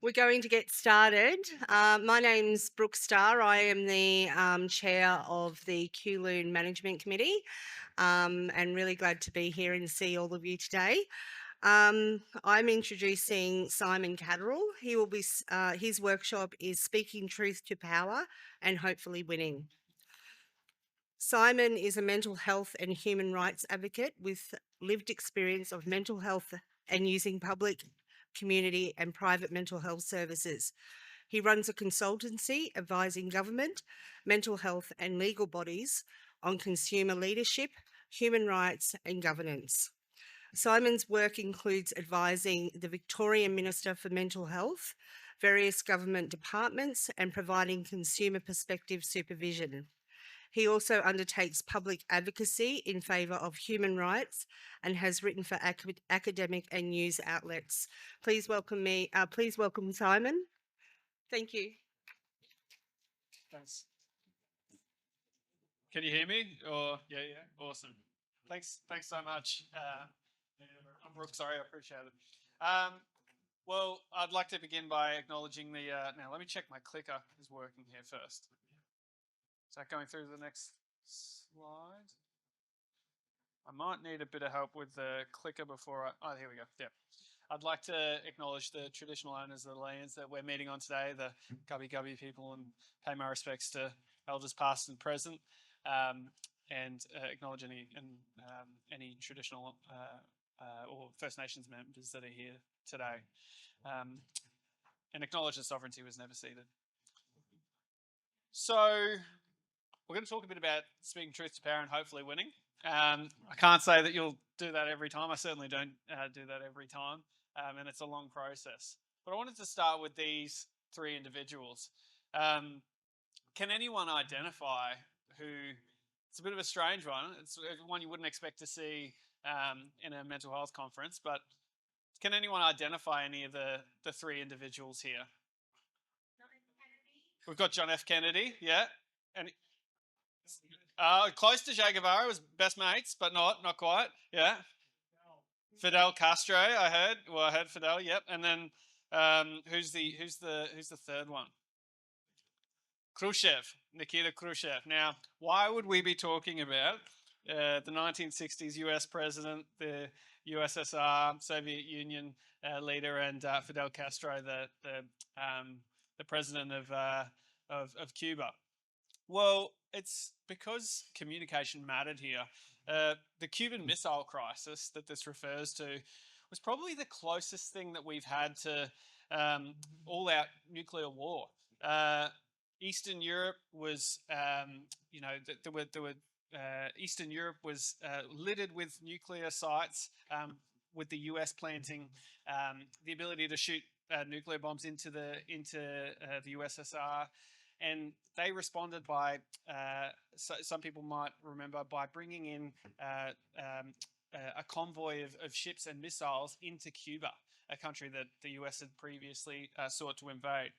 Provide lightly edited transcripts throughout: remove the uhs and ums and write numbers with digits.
We're going to get started. My name's Brooke Starr. I am the chair of the QLoon Management Committee, and really glad to be here and see all of you today. I'm introducing Simon Katterl. His workshop is Speaking Truth to Power and Hopefully Winning. Simon is a mental health and human rights advocate with lived experience of mental health and using public, community, and private mental health services. He runs a consultancy advising government, mental health, and legal bodies on consumer leadership, human rights, and governance. Simon's work includes advising the Victorian Minister for Mental Health, various government departments, and providing consumer perspective supervision. He also undertakes public advocacy in favour of human rights and has written for academic and news outlets. Please welcome Simon. Thank you. Thanks. Can you hear me? Or yeah, awesome. Thanks so much. I'm Brooke. Sorry, I appreciate it. Well, I'd like to begin by acknowledging the. Now, let me check my clicker is working here first. Is that going through the next slide? I might need a bit of help with the clicker before I. Oh, here we go. Yeah. I'd like to acknowledge the traditional owners of the lands that we're meeting on today, the Gubbi Gubbi people, and pay my respects to elders past and present, and acknowledge any traditional or First Nations members that are here today, and acknowledge that sovereignty was never ceded. So we're going to talk a bit about speaking truth to power and hopefully winning. I can't say that you'll do that every time. I certainly don't do that every time. And it's a long process. But I wanted to start with these three individuals. Can anyone identify who? It's a bit of a strange one. It's one you wouldn't expect to see in a mental health conference. But can anyone identify any of the three individuals here? We've got John F. Kennedy, yeah, and close to Che Guevara, was best mates, but not quite, yeah. Fidel Castro, I heard. Well, I heard Fidel. Yep. And then who's the third one? Khrushchev, Nikita Khrushchev. Now, why would we be talking about the 1960s U.S. president, the USSR, Soviet Union leader, and Fidel Castro, the president of Cuba? Well, it's because communication mattered here. The Cuban Missile Crisis that this refers to was probably the closest thing that we've had to all-out nuclear war. Eastern Europe was, Eastern Europe was littered with nuclear sites, with the US planting the ability to shoot nuclear bombs into the USSR. And they responded by, some people might remember, by bringing in a convoy of ships and missiles into Cuba, a country that the US had previously sought to invade.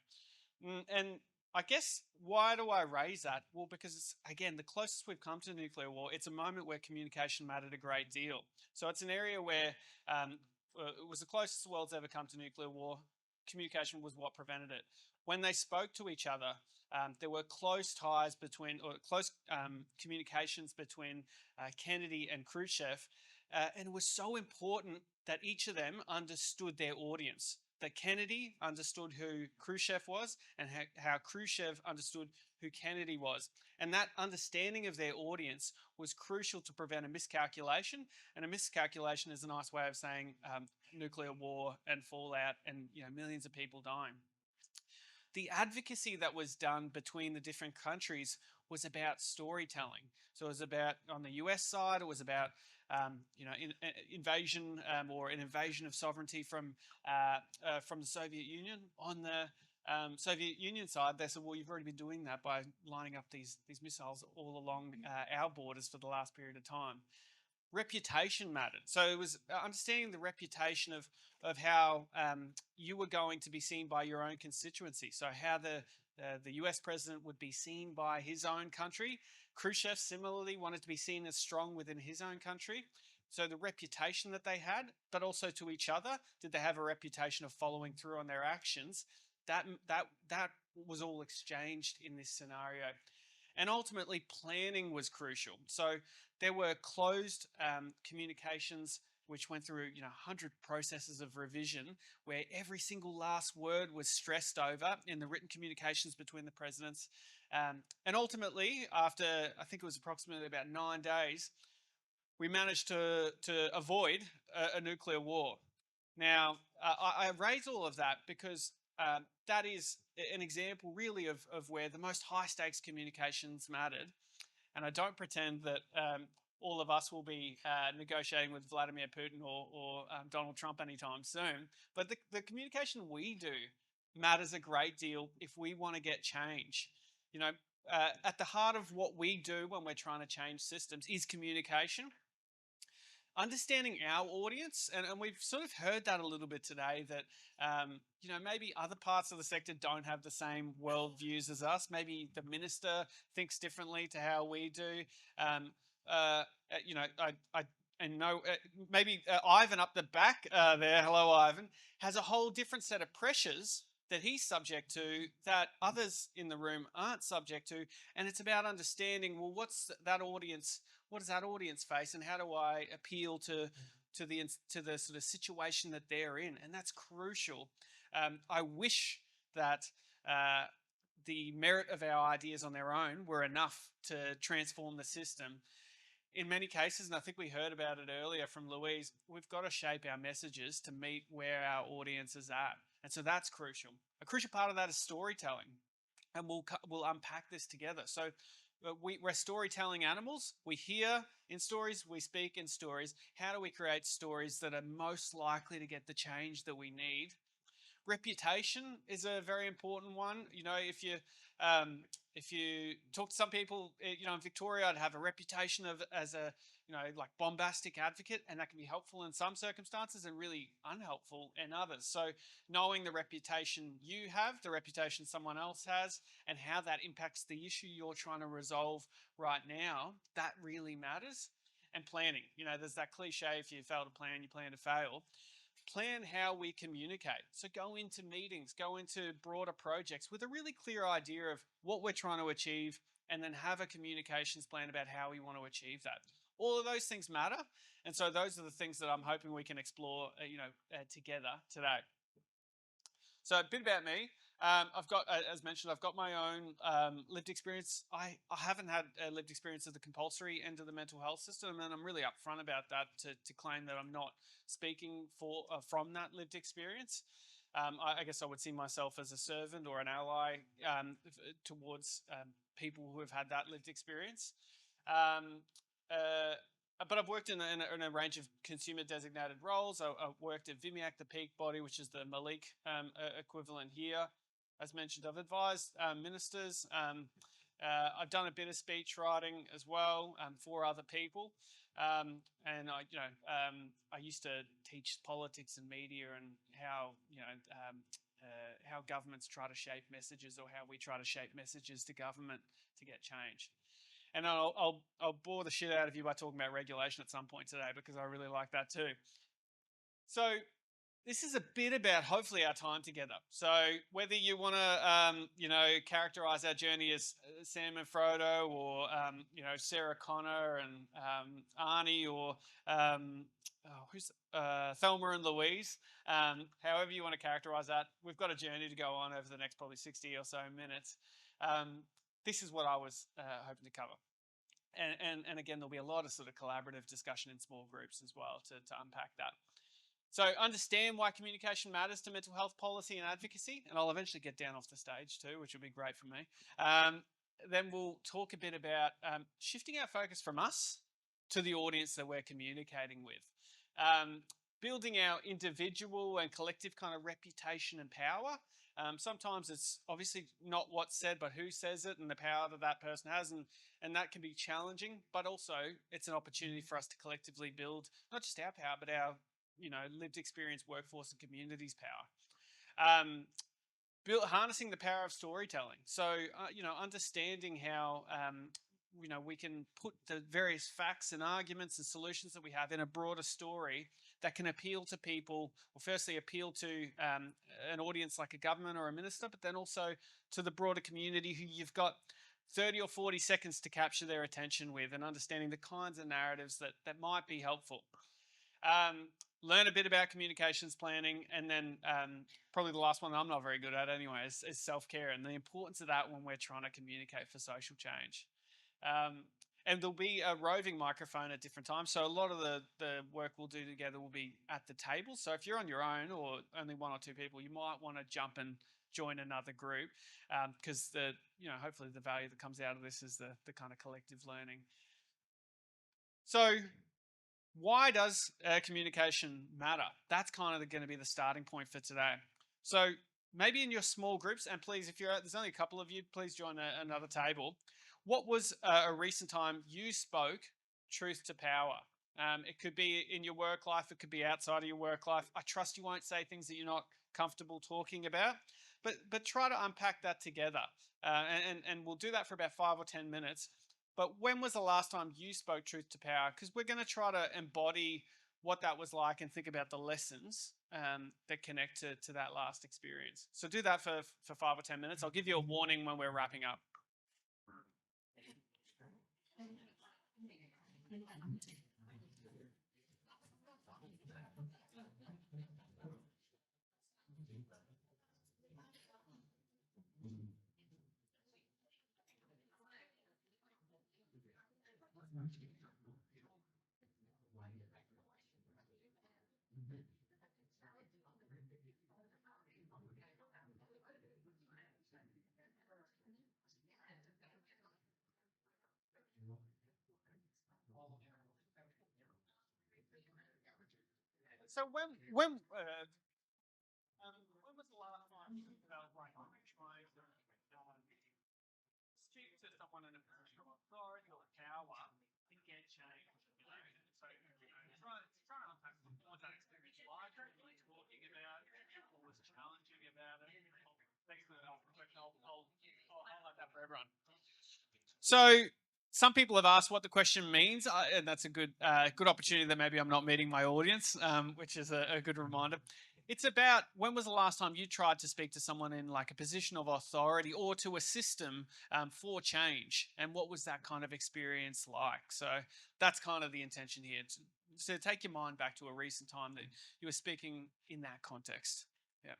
And I guess, why do I raise that? Well, because it's, again, the closest we've come to nuclear war. It's a moment where communication mattered a great deal. So it's an area where it was the closest the world's ever come to nuclear war. Communication was what prevented it. When they spoke to each other, there were close ties between, or close communications between Kennedy and Khrushchev, and it was so important that each of them understood their audience. That Kennedy understood who Khrushchev was, and how Khrushchev understood who Kennedy was. And that understanding of their audience was crucial to prevent a miscalculation. And a miscalculation is a nice way of saying nuclear war and fallout and millions of people dying. The advocacy that was done between the different countries was about storytelling. So it was about, on the US side, it was about invasion or an invasion of sovereignty from the Soviet Union. On the Soviet Union side, they said, well, you've already been doing that by lining up these missiles all along our borders for the last period of time. Reputation mattered. So it was understanding the reputation of how you were going to be seen by your own constituency. So how the US president would be seen by his own country. Khrushchev similarly wanted to be seen as strong within his own country. So the reputation that they had, but also to each other, did they have a reputation of following through on their actions? That was all exchanged in this scenario. And ultimately, planning was crucial. So there were closed communications which went through 100 processes of revision where every single last word was stressed over in the written communications between the presidents. And ultimately, after I think it was approximately about 9 days, we managed to avoid a nuclear war. Now, I raise all of that because that is an example, really, of where the most high stakes communications mattered. And I don't pretend that all of us will be negotiating with Vladimir Putin or Donald Trump anytime soon. But the communication we do matters a great deal if we want to get change. You know, at the heart of what we do when we're trying to change systems is communication, understanding our audience. And we've sort of heard that a little bit today, that maybe other parts of the sector don't have the same worldviews as us. Maybe the minister thinks differently to how we do. um, I and no, maybe Ivan up the back there, hello Ivan, has a whole different set of pressures that he's subject to that others in the room aren't subject to. And it's about understanding, well, what does that audience face, and how do I appeal to the sort of situation that they're in? And that's crucial. I wish that the merit of our ideas on their own were enough to transform the system. In many cases, and I think we heard about it earlier from Louise, we've got to shape our messages to meet where our audience is at. And so that's crucial. A crucial part of that is storytelling. And we'll unpack this together. So we're storytelling animals. We hear in stories, we speak in stories. How do we create stories that are most likely to get the change that we need? Reputation is a very important one. If you talk to some people, in Victoria, I'd have a reputation of as a like bombastic advocate, and that can be helpful in some circumstances and really unhelpful in others. So knowing the reputation you have, the reputation someone else has, and how that impacts the issue you're trying to resolve right now, that really matters. And planning, there's that cliche: if you fail to plan, you plan to fail. Plan how we communicate. So go into meetings, go into broader projects with a really clear idea of what we're trying to achieve, and then have a communications plan about how we want to achieve that. All of those things matter. And so those are the things that I'm hoping we can explore, together today. So a bit about me. I've got, as mentioned, I've got my own lived experience. I haven't had a lived experience of the compulsory end of the mental health system, and I'm really upfront about that to claim that I'm not speaking from that lived experience. I guess I would see myself as a servant or an ally towards people who have had that lived experience. Um, uh, but I've worked in a range of consumer designated roles. I've worked at VIMIAC, the peak body, which is the Malik equivalent here. As mentioned, I've advised ministers. I've done a bit of speech writing as well for other people. And I used to teach politics and media, and how governments try to shape messages, or how we try to shape messages to government to get change. And I'll bore the shit out of you by talking about regulation at some point today, because I really like that too. So this is a bit about, hopefully, our time together. So whether you want to, characterize our journey as Sam and Frodo, or Sarah Connor and Arnie, or who's Thelma and Louise, however you want to characterize that, we've got a journey to go on over the next probably 60 or so minutes. This is what I was hoping to cover. And again, there'll be a lot of sort of collaborative discussion in small groups as well to unpack that. So understand why communication matters to mental health policy and advocacy, and I'll eventually get down off the stage too, which will be great for me. Then we'll talk a bit about shifting our focus from us to the audience that we're communicating with. Building our individual and collective kind of reputation and power. Sometimes it's obviously not what's said, but who says it, and the power that that person has, and that can be challenging. But also, it's an opportunity for us to collectively build not just our power, but our lived experience, workforce, and communities' power. Harnessing the power of storytelling. So, understanding how we can put the various facts and arguments and solutions that we have in a broader story that can appeal to people, or firstly appeal to an audience like a government or a minister, but then also to the broader community who you've got 30 or 40 seconds to capture their attention with, and understanding the kinds of narratives that might be helpful. Um, Learn a bit about communications planning, and then probably the last one I'm not very good at anyway is self-care, and the importance of that when we're trying to communicate for social change. Um, and there'll be a roving microphone at different times. So a lot of the work we'll do together will be at the table. So if you're on your own or only one or two people, you might want to jump and join another group, because hopefully the value that comes out of this is the kind of collective learning. So why does communication matter? That's kind of going to be the starting point for today. So maybe in your small groups, and please, if there's only a couple of you, please join another table. What was a recent time you spoke truth to power? It could be in your work life, it could be outside of your work life. I trust you won't say things that you're not comfortable talking about, but try to unpack that together. And we'll do that for about 5 or 10 minutes. But when was the last time you spoke truth to power? Because we're going to try to embody what that was like and think about the lessons that connect to that last experience. So do that for 5 or 10 minutes. I'll give you a warning when we're wrapping up. So when was the last time you felt like trying to speak to someone in a position of authority or power to get change? So try and unpack what was that experience like? What were you talking about? What was challenging about it? Thanks for the question. I'll highlight that for everyone. So some people have asked what the question means, and that's a good opportunity that maybe I'm not meeting my audience, which is a good reminder. It's about when was the last time you tried to speak to someone in like a position of authority or to a system for change, and what was that kind of experience like? So that's kind of the intention here. So take your mind back to a recent time that you were speaking in that context. Yeah.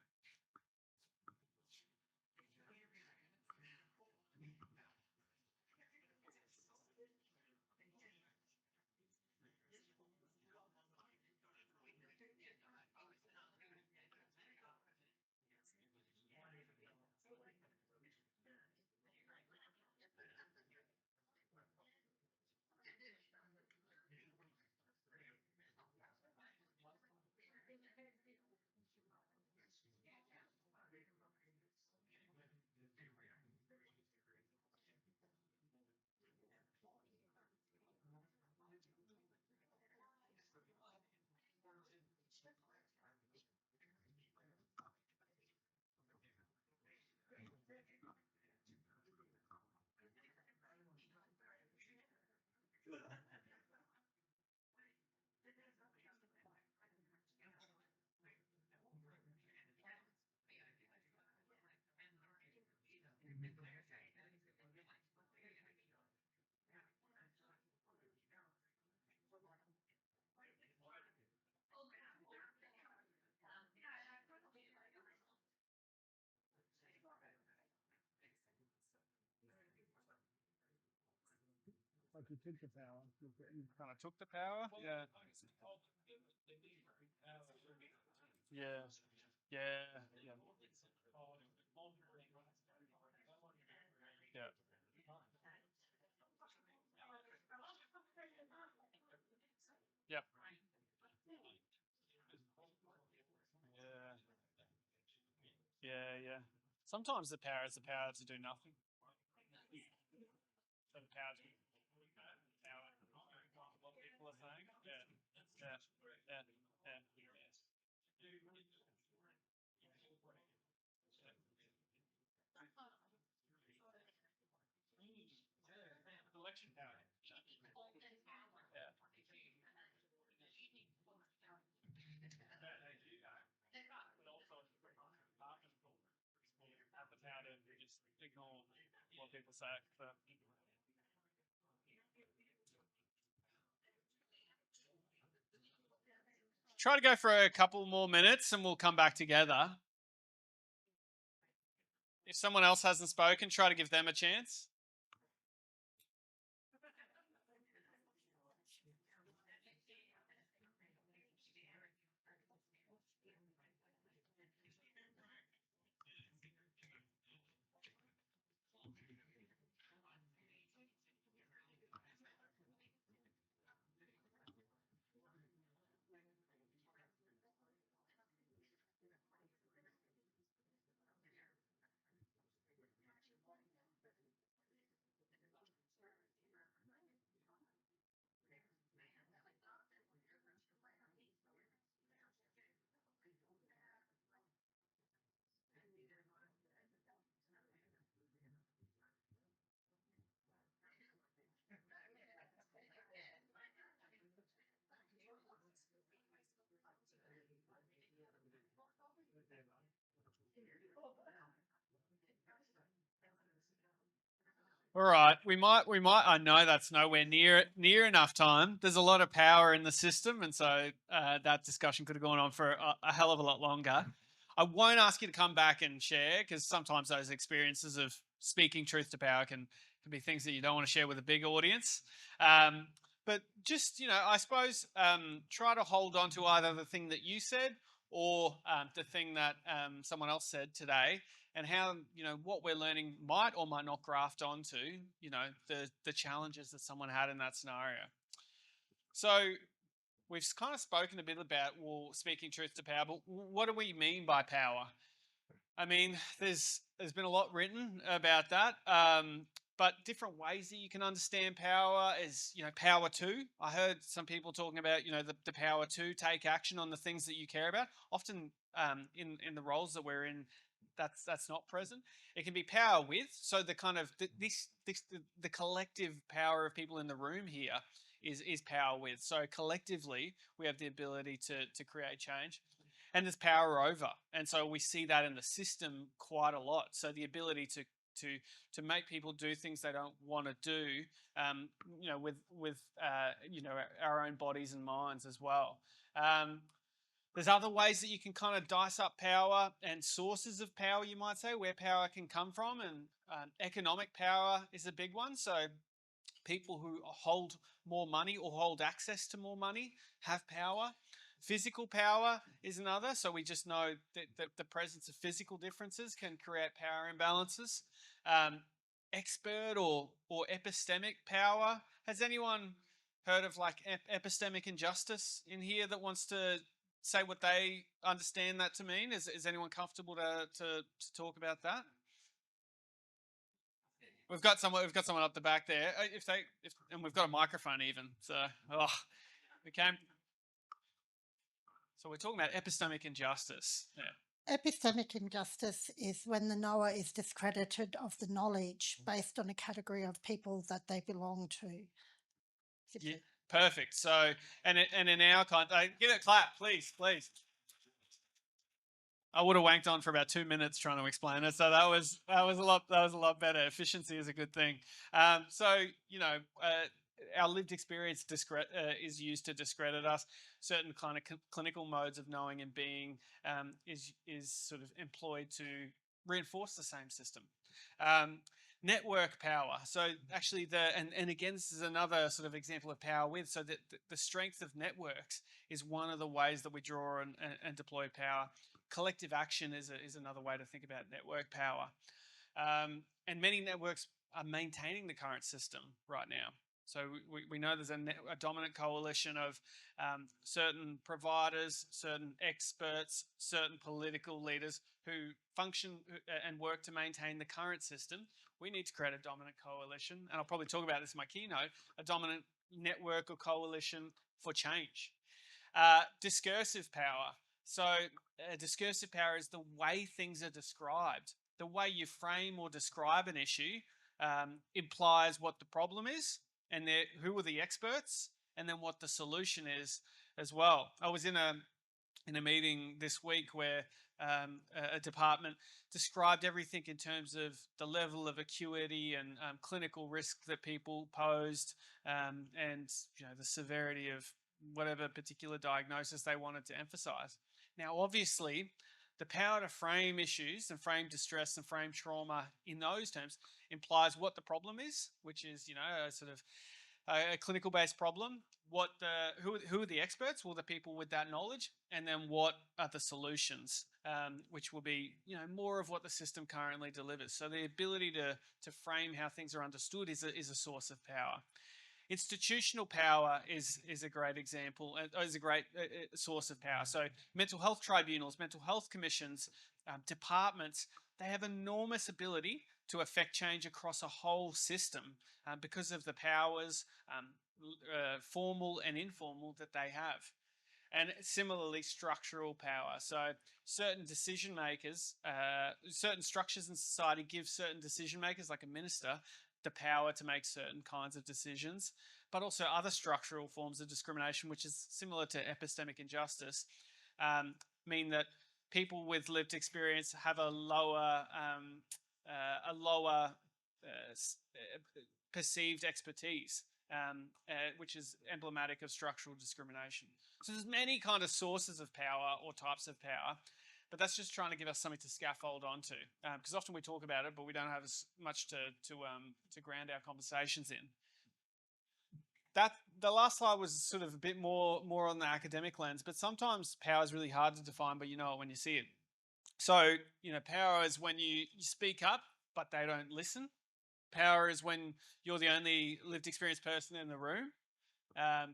Like you took the power. You kind of took the power. Yeah. Yeah. Yeah. Yeah. Yeah. Yep. Yeah. Yeah. Yeah. Sometimes the power is the power to do nothing. So the power to power. What people are saying. Yeah. Yeah. Yeah. Yeah. ignore what people say. But try to go for a couple more minutes and we'll come back together. If someone else hasn't spoken, try to give them a chance. All right, we might. I know that's nowhere near enough time. There's a lot of power in the system, and so that discussion could have gone on for a hell of a lot longer. I won't ask you to come back and share because sometimes those experiences of speaking truth to power can be things that you don't want to share with a big audience. But just I suppose try to hold on to either the thing that you said or the thing that someone else said today, and how what we're learning might or might not graft onto the challenges that someone had in that scenario. So we've kind of spoken a bit about speaking truth to power, but what do we mean by power? I mean, there's been a lot written about that, but different ways that you can understand power is power to. I heard some people talking about the power to take action on the things that you care about. Often in the roles that we're in, that's not present. It can be power with. So the kind of the collective power of people in the room here is power with. So collectively, we have the ability to create change. And there's power over, and so we see that in the system quite a lot. So the ability to make people do things they don't want to do, with our own bodies and minds as well. There's other ways that you can kind of dice up power and sources of power, you might say, where power can come from, and economic power is a big one. So people who hold more money or hold access to more money have power. Physical power is another. So we just know that the presence of physical differences can create power imbalances. Expert or epistemic power. Has anyone heard of like epistemic injustice in here that wants to say what they understand that to mean? Is anyone comfortable to talk about that? We've got someone. We've got someone up the back there. And we've got a microphone even. So, we came. So we're talking about epistemic injustice. Yeah. Epistemic injustice is when the knower is discredited of the knowledge based on a category of people that they belong to. Yeah. Perfect. So, and in our give it a clap, please. I would have wanked on for about 2 minutes trying to explain it. So that was a lot better. Efficiency is a good thing. So our lived experience is used to discredit us. Certain kind of clinical modes of knowing and being is sort of employed to reinforce the same system. Network power. So actually and again, this is another sort of example of power with. So that the strength of networks is one of the ways that we draw and deploy power. Collective action is another way to think about network power. And many networks are maintaining the current system right now. So we know there's a dominant coalition of certain providers, certain experts, certain political leaders who function and work to maintain the current system. We need to create a dominant coalition, and I'll probably talk about this in my keynote, a dominant network or coalition for change. Discursive power. So discursive power is the way things are described. The way you frame or describe an issue implies what the problem is, and who are the experts, and then what the solution is as well. I was in a meeting this week where a department, described everything in terms of the level of acuity and clinical risk that people posed, and the severity of whatever particular diagnosis they wanted to emphasize. Now, obviously, the power to frame issues and frame distress and frame trauma in those terms implies what the problem is, which is, a sort of a clinical based problem. Who are the experts? Well, the people with that knowledge, and then what are the solutions, which will be more of what the system currently delivers. So the ability to frame how things are understood is a source of power. Institutional power is a great example, is a great source of power. So mental health tribunals, mental health commissions, departments, they have enormous ability to affect change across a whole system because of the powers, formal and informal, that they have. And similarly, structural power. So certain decision makers, certain structures in society give certain decision makers, like a minister, the power to make certain kinds of decisions, but also other structural forms of discrimination, which is similar to epistemic injustice, mean that people with lived experience have a lower perceived expertise, which is emblematic of structural discrimination. So there's many kind of sources of power or types of power, but that's just trying to give us something to scaffold onto, because often we talk about it, but we don't have as much to ground our conversations in. The last slide was sort of a bit more on the academic lens, but sometimes power is really hard to define, but you know it when you see it. So power is when you speak up, but they don't listen. Power is when you're the only lived experience person in the room,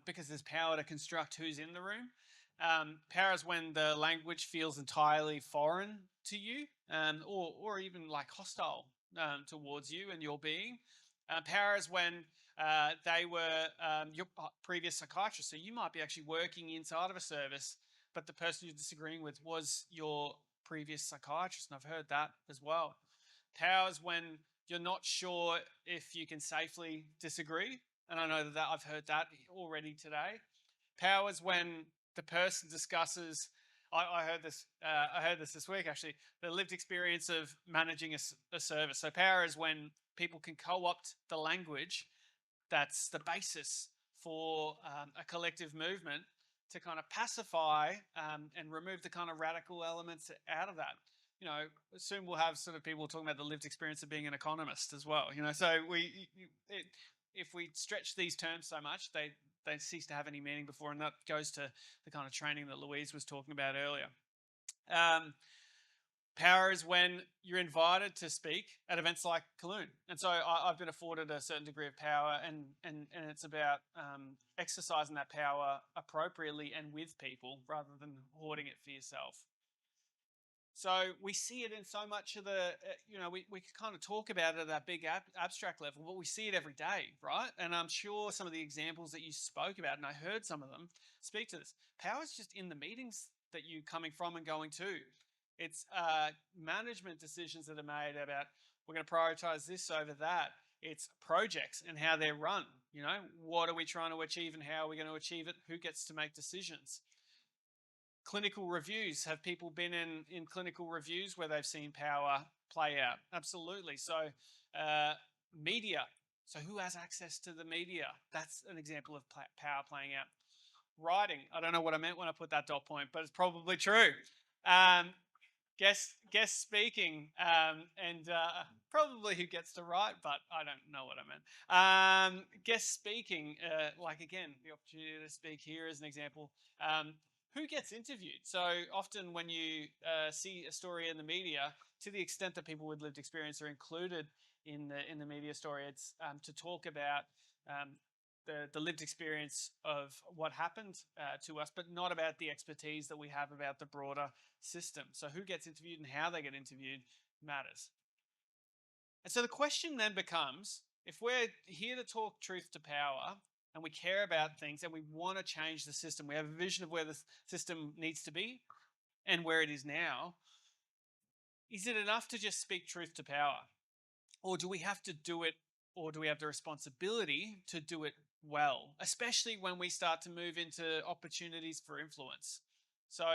because there's power to construct who's in the room. Power is when the language feels entirely foreign to you, or even like hostile towards you and your being. Power is when they were your previous psychiatrist, so you might be actually working inside of a service, but the person you're disagreeing with was your previous psychiatrist, and I've heard that as well. Power is when you're not sure if you can safely disagree, and I know that I've heard that already today. Power is when the person discusses. I heard this. I heard this week actually. The lived experience of managing a service. So power is when people can co-opt the language that's the basis for a collective movement to kind of pacify and remove the kind of radical elements out of that. Soon we'll have sort of people talking about the lived experience of being an economist as well. So if we stretch these terms so much, they cease to have any meaning before, and that goes to the kind of training that Louise was talking about earlier. Power is when you're invited to speak at events like Kowloon. And so I've been afforded a certain degree of power, and it's about exercising that power appropriately and with people rather than hoarding it for yourself. So we see it in so much of the, we can kind of talk about it at that big abstract level, but we see it every day, right? And I'm sure some of the examples that you spoke about, and I heard some of them speak to this, power is just in the meetings that you're coming from and going to. It's management decisions that are made about, we're going to prioritize this over that. It's projects and how they're run. What are we trying to achieve and how are we going to achieve it? Who gets to make decisions? Clinical reviews. Have people been in clinical reviews where they've seen power play out? Absolutely. So media. So who has access to the media? That's an example of power playing out. Writing. I don't know what I meant when I put that dot point, but it's probably true. Guest speaking, and probably who gets to write, but I don't know what I meant. Guest speaking, like again, the opportunity to speak here is an example. Who gets interviewed? So often when you see a story in the media, to the extent that people with lived experience are included in the media story, it's to talk about the lived experience of what happened to us, but not about the expertise that we have about the broader system. So who gets interviewed and how they get interviewed matters. And so the question then becomes, if we're here to talk truth to power and we care about things and we want to change the system, we have a vision of where the system needs to be and where it is now, is it enough to just speak truth to power? Or do we have to do it, or do we have the responsibility to do it well, especially when we start to move into opportunities for influence? So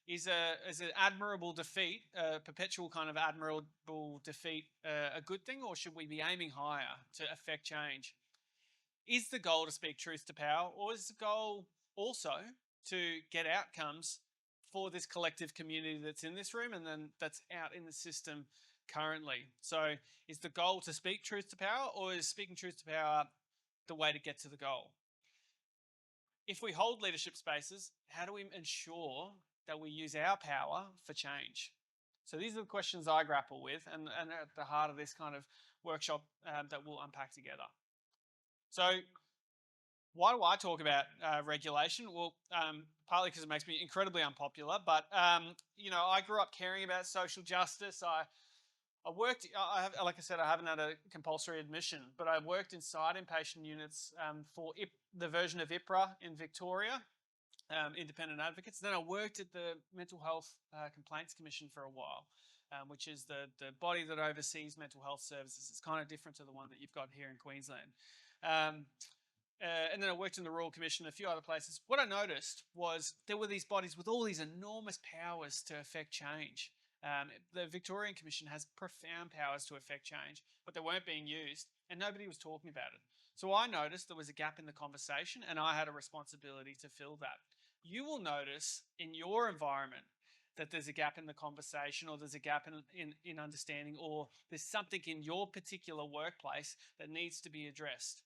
Is an admirable defeat, a perpetual kind of admirable defeat, a good thing, or should we be aiming higher to affect change? Is the goal to speak truth to power, or is the goal also to get outcomes for this collective community that's in this room and then that's out in the system currently? So, is the goal to speak truth to power, or is speaking truth to power the way to get to the goal? If we hold leadership spaces, how do we ensure that we use our power for change? So these are the questions I grapple with, and at the heart of this kind of workshop that we'll unpack together. So why do I talk about regulation? Well, partly because it makes me incredibly unpopular, but I grew up caring about social justice. I worked, like I said, I haven't had a compulsory admission, but I worked inside inpatient units for the version of IPRA in Victoria, Independent Advocates. Then I worked at the Mental Health Complaints Commission for a while, which is the body that oversees mental health services. It's kind of different to the one that you've got here in Queensland. And then I worked in the Royal Commission and a few other places. What I noticed was there were these bodies with all these enormous powers to affect change. The Victorian Commission has profound powers to affect change, but they weren't being used, and nobody was talking about it. So I noticed there was a gap in the conversation, and I had a responsibility to fill that. You will notice in your environment that there's a gap in the conversation, or there's a gap in understanding, or there's something in your particular workplace that needs to be addressed.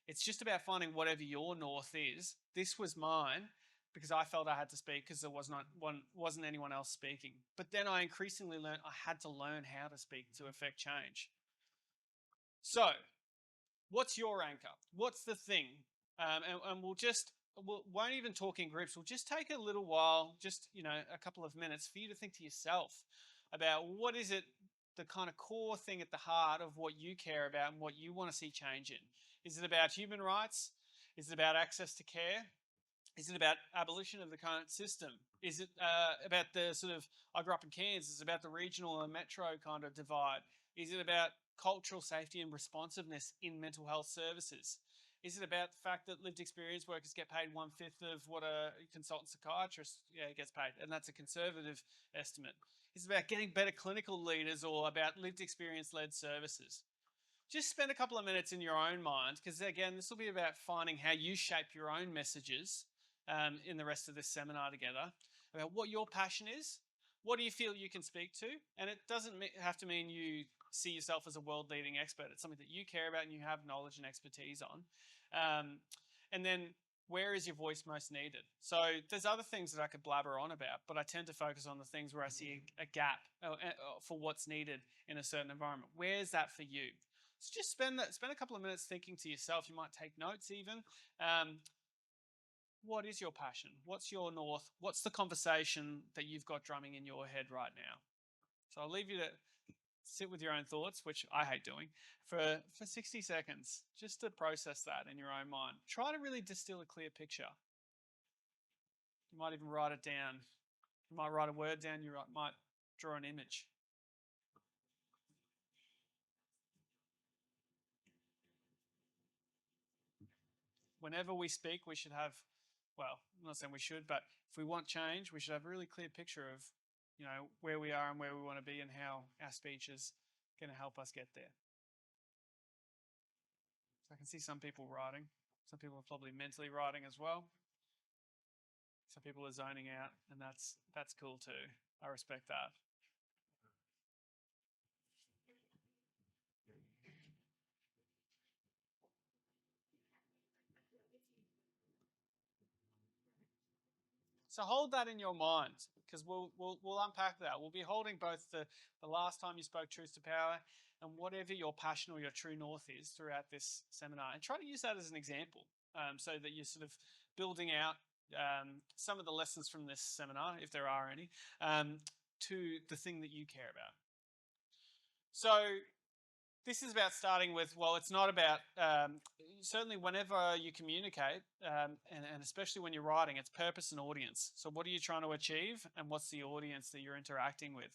It's just about finding whatever your north is. This was mine because I felt I had to speak because there wasn't anyone else speaking. But then I increasingly learned I had to learn how to speak to affect change. So, what's your anchor? What's the thing? And won't even talk in groups. We'll just take a little while, just a couple of minutes for you to think to yourself about what is it, the kind of core thing at the heart of what you care about and what you want to see change in. Is it about human rights? Is it about access to care? Is it about abolition of the current system? Is it about the sort of, I grew up in Cairns, is it about the regional and metro kind of divide? Is it about cultural safety and responsiveness in mental health services? Is it about the fact that lived experience workers get paid 1/5 of what a consultant psychiatrist gets paid? And that's a conservative estimate. Is it about getting better clinical leaders, or about lived experience led services? Just spend a couple of minutes in your own mind, because again, this will be about finding how you shape your own messages in the rest of this seminar together, about what your passion is, what do you feel you can speak to, and it doesn't have to mean you see yourself as a world leading expert. It's something that you care about and you have knowledge and expertise on. And then where is your voice most needed? So there's other things that I could blabber on about, but I tend to focus on the things where I see a gap for what's needed in a certain environment. Where's that for you? So just spend a couple of minutes thinking to yourself. You might take notes even. What is your passion? What's your north? What's the conversation that you've got drumming in your head right now? So I'll leave you to sit with your own thoughts, which I hate doing, for 60 seconds, just to process that in your own mind. Try to really distill a clear picture. You might even write it down. You might write a word down, you might draw an image. Whenever we speak, we should have, well, I'm not saying we should, but if we want change, we should have a really clear picture of, where we are and where we want to be and how our speech is going to help us get there. So I can see some people writing. Some people are probably mentally writing as well. Some people are zoning out, and that's cool too. I respect that. So hold that in your mind, because we'll unpack that. We'll be holding both the last time you spoke truth to power and whatever your passion or your true north is throughout this seminar, and try to use that as an example, so that you're sort of building out some of the lessons from this seminar, if there are any, to the thing that you care about. So this is about starting with, well, it's not about, certainly whenever you communicate, and especially when you're writing, it's purpose and audience. So what are you trying to achieve, and what's the audience that you're interacting with?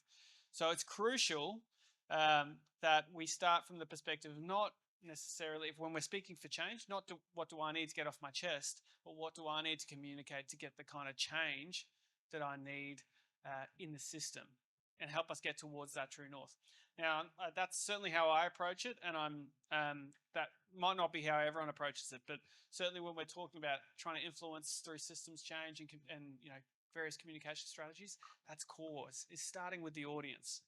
So it's crucial that we start from the perspective of not necessarily, when we're speaking for change, not what do I need to get off my chest, but what do I need to communicate to get the kind of change that I need in the system and help us get towards that true north. Now, that's certainly how I approach it, and that might not be how everyone approaches it, but certainly when we're talking about trying to influence through systems change and various communication strategies, that's core. Is starting with the audience.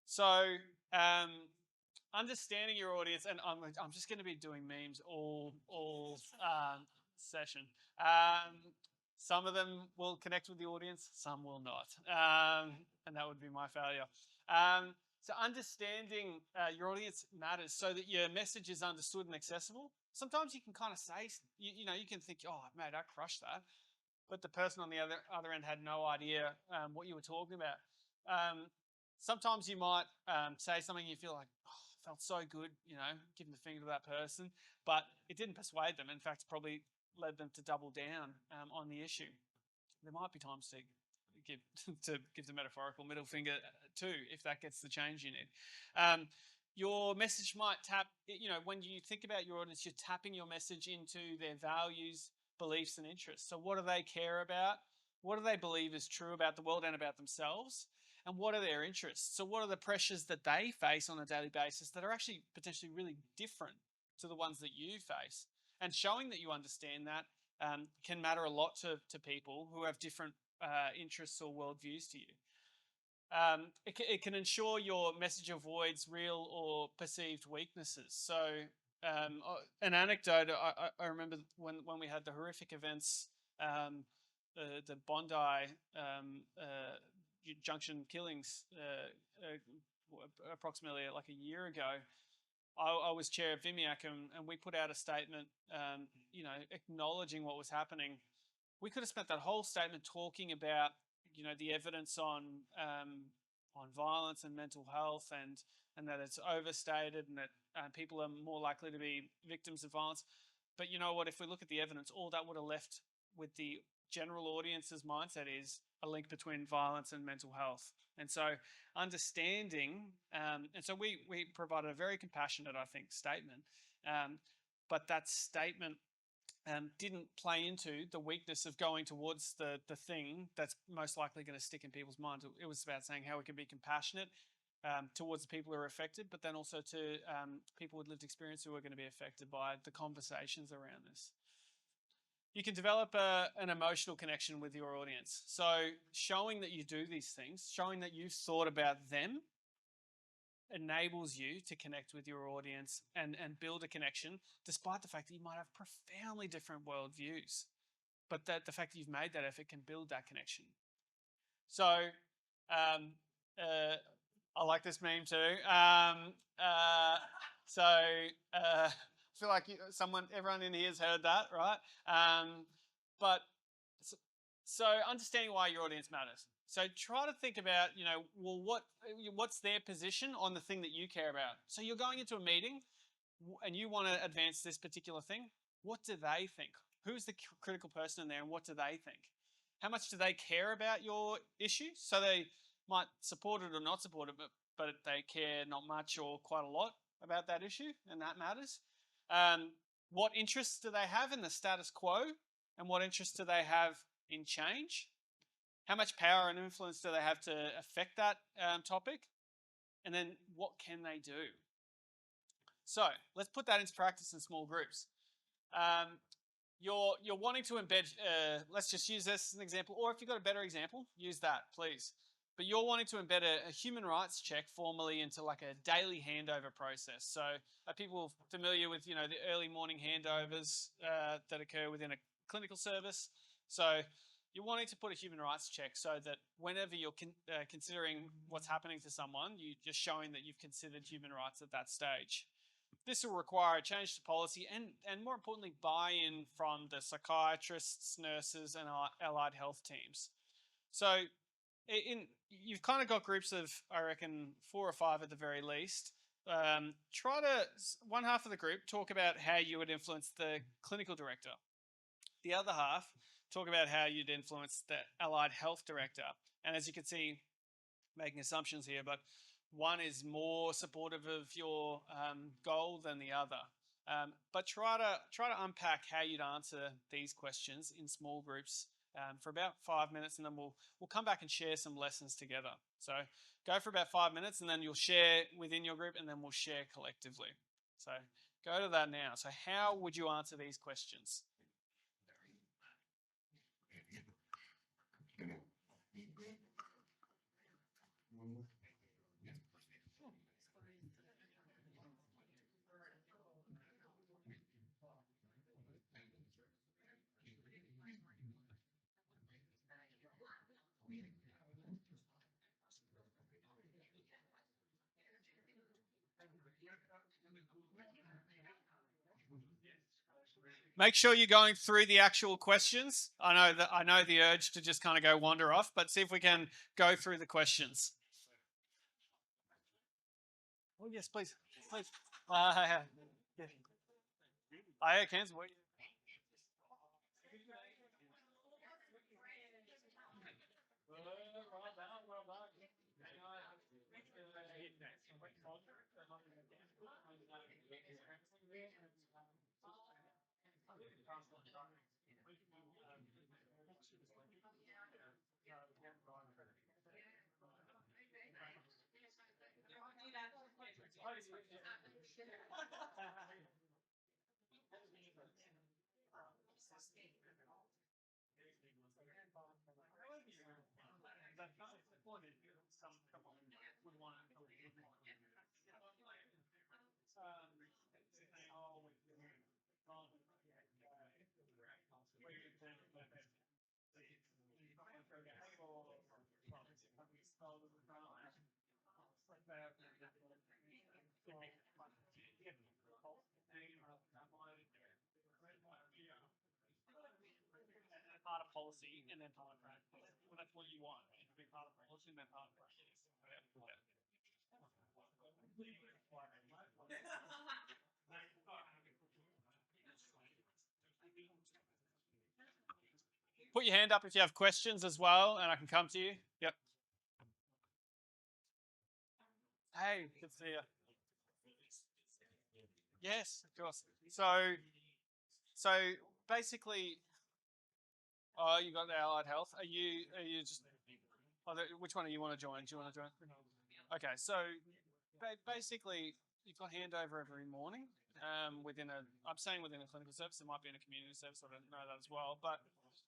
So understanding your audience, and I'm just going to be doing memes all session. Some of them will connect with the audience, some will not, and that would be my failure. So understanding your audience matters so that your message is understood and accessible. Sometimes you can kind of say, you can think, oh, mate, I crushed that, but the person on the other end had no idea what you were talking about. Sometimes you might say something you feel like, oh, felt so good, giving the finger to that person, but it didn't persuade them. In fact, it probably led them to double down on the issue. There might be times to give the metaphorical middle finger too, if that gets the change you need. Your message might tap, when you think about your audience, you're tapping your message into their values, beliefs, and interests. So what do they care about? What do they believe is true about the world and about themselves? And what are their interests? So what are the pressures that they face on a daily basis that are actually potentially really different to the ones that you face? And showing that you understand that can matter a lot to people who have different interests or worldviews to you. It can ensure your message avoids real or perceived weaknesses. So an anecdote, I remember when we had the horrific events, the Bondi Junction killings approximately like a year ago. I was chair of VIMIAC, and we put out a statement, acknowledging what was happening. We could have spent that whole statement talking about, the evidence on violence and mental health, and that it's overstated, and that people are more likely to be victims of violence. But you know what? If we look at the evidence, all that would have left with the general audience's mindset is a link between violence and mental health. And so understanding, and so we provided a very compassionate, I think, statement. But that statement didn't play into the weakness of going towards the thing that's most likely going to stick in people's minds. It was about saying how we can be compassionate towards the people who are affected, but then also to people with lived experience who are going to be affected by the conversations around this. You can develop an emotional connection with your audience. So showing that you do these things, showing that you've thought about them, enables you to connect with your audience and build a connection, despite the fact that you might have profoundly different worldviews. But that the fact that you've made that effort can build that connection. So I like this meme too. I feel like everyone in here has heard that, right? But so understanding why your audience matters. So try to think about, what's their position on the thing that you care about. So you're going into a meeting and you want to advance this particular thing. What do they think? Who's the critical person in there, and what do they think? How much do they care about your issue? So they might support it or not support it, but they care not much or quite a lot about that issue, and that matters. What interests do they have in the status quo, and what interests do they have in change? How much power and influence do they have to affect that topic? And then what can they do? So let's put that into practice in small groups. You're wanting to embed, let's just use this as an example, or if you've got a better example, use that, please. But you're wanting to embed a human rights check formally into like a daily handover process. So are people familiar with, the early morning handovers that occur within a clinical service? So you're wanting to put a human rights check so that whenever you're considering what's happening to someone, you're just showing that you've considered human rights at that stage. This will require a change to policy and more importantly, buy-in from the psychiatrists, nurses, and allied health teams. So you've kind of got groups of, I reckon, 4 or 5 at the very least. Try to, one half of the group, talk about how you would influence the clinical director. The other half, talk about how you'd influence the allied health director. And as you can see, making assumptions here, but one is more supportive of your goal than the other. But try to unpack how you'd answer these questions in small groups for about 5 minutes, and then we'll come back and share some lessons together. So go for about 5 minutes, and then you'll share within your group, and then we'll share collectively. So go to that now. So how would you answer these questions? Make sure you're going through the actual questions. I know the urge to just kind of go wander off, but see if we can go through the questions. Oh yes, please, please. Yeah. I can. Part of policy and then part of practice. Well, that's what you want. To be part of policy and then part of practice. Put your hand up if you have questions as well, and I can come to you. Yep. Hey, good to see you. Yes, of course. So basically, oh, you got the allied health. Are you just? Which one do you want to join? Do you want to join? Okay, so basically, you've got handover every morning. I'm saying within a clinical service, it might be in a community service. I don't know that as well, but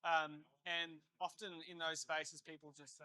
and often in those spaces, people just say.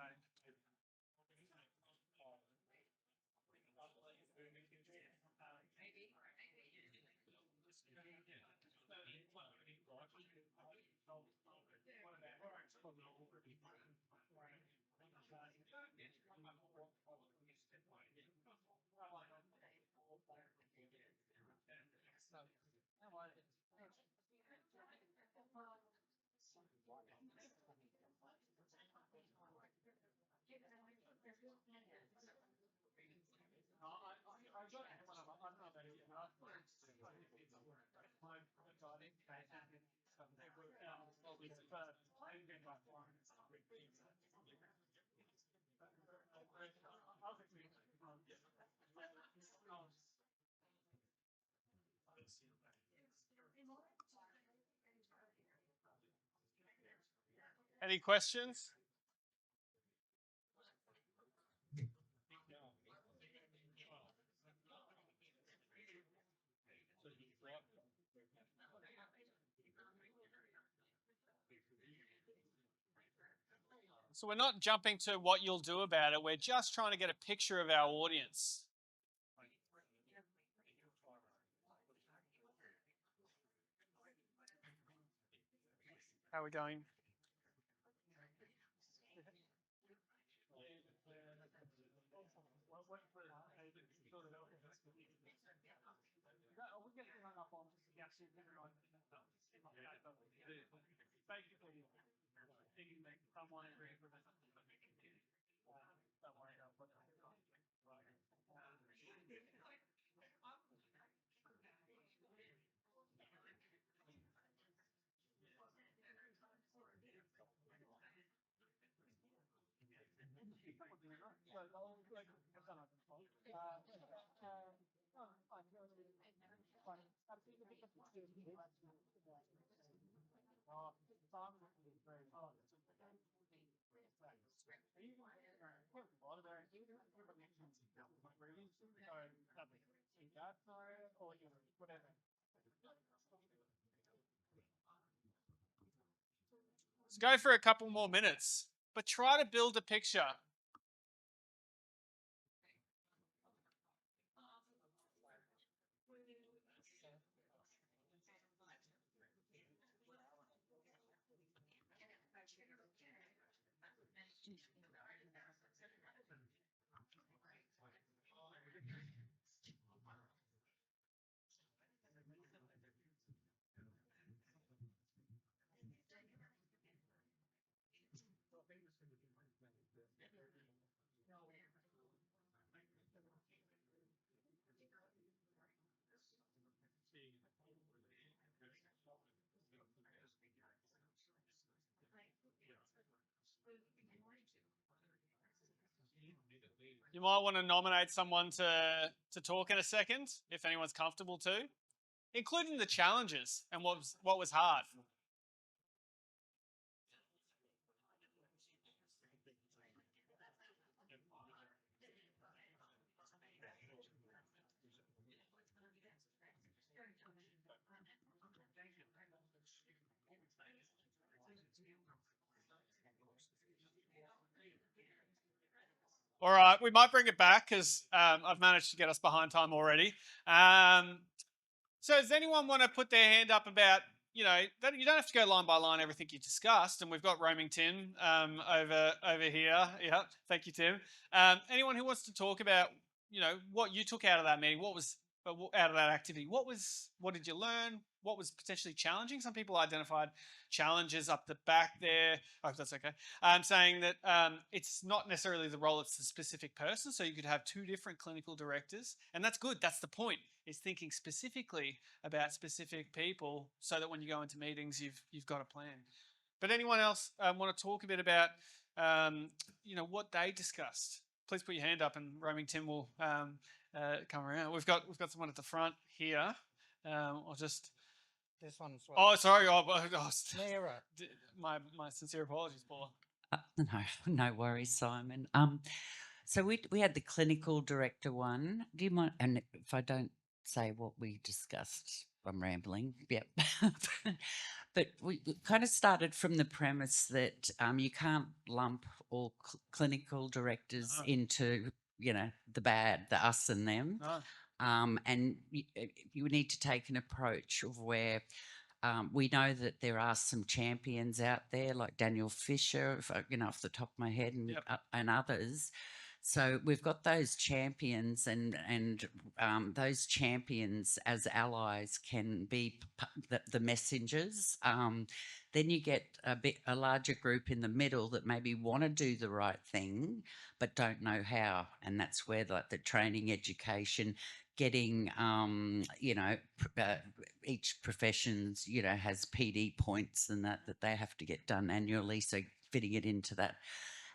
Any questions? So we're not jumping to what you'll do about it. We're just trying to get a picture of our audience. How are we going? Let's go for a couple more minutes, but try to build a picture. You might want to nominate someone to talk in a second, if anyone's comfortable to, including the challenges and what was hard. All right, we might bring it back because I've managed to get us behind time already. So does anyone want to put their hand up about, you don't have to go line by line everything you discussed, and we've got roaming Tim over here. Yeah, thank you, Tim. Anyone who wants to talk about, what you took out of that meeting, what was out of that activity? What did you learn? What was potentially challenging? Some people identified challenges up the back there. I hope that's okay. Saying that it's not necessarily the role, it's the specific person. So you could have two different clinical directors, and that's good. That's the point, is thinking specifically about specific people so that when you go into meetings, you've got a plan. But anyone else want to talk a bit about, what they discussed? Please put your hand up, and roaming Tim will come around. We've got someone at the front here. I'll just. This one as well. Oh, sorry. Nearer. My sincere apologies, Paula. No worries, Simon. So we had the clinical director one. Do you mind? And if I don't say what we discussed, I'm rambling. Yep. But we kind of started from the premise that you can't lump all clinical directors into the bad, the us and them. No. And you need to take an approach of where we know that there are some champions out there like Daniel Fisher, off the top of my head, and others. So we've got those champions, and those champions as allies can be the messengers. Then you get a larger group in the middle that maybe want to do the right thing but don't know how, and that's where the training, education, getting each professions has PD points and that they have to get done annually, so fitting it into that.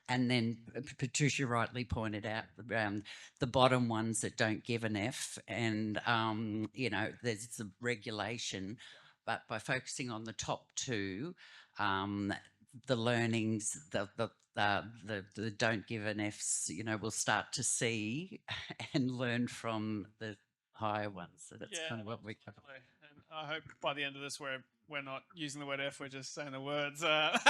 And then Patricia rightly pointed out the bottom ones that don't give an F, and there's the regulation, but by focusing on the top two, the learnings, the don't give an Fs, we'll start to see and learn from the higher ones. So that's kind of what we cover. And I hope by the end of this we're not using the word F, we're just saying the words. I'm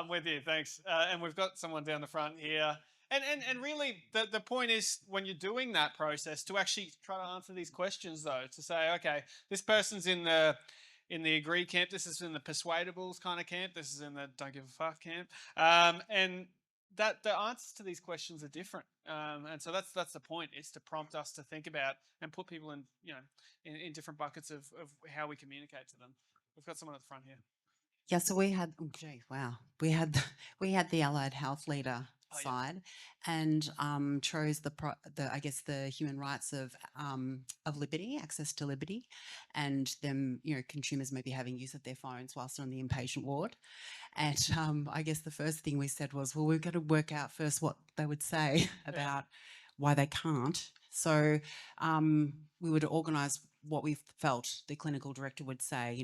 with you, thanks. And we've got someone down the front here. And really, the point is, when you're doing that process, to actually try to answer these questions, though, to say, okay, this person's in the agree camp, this is in the persuadables kind of camp, this is in the don't give a fuck camp, and that the answers to these questions are different, and so that's the point, is to prompt us to think about and put people in in different buckets of how we communicate to them. We've got someone at the front here. Yeah, so we had, we had the allied health leader side, and chose the human rights of liberty, access to liberty, and them, consumers maybe having use of their phones whilst on the inpatient ward. And I guess the first thing we said was, well, we've got to work out first what they would say about why they can't. So we would organise what we felt the clinical director would say,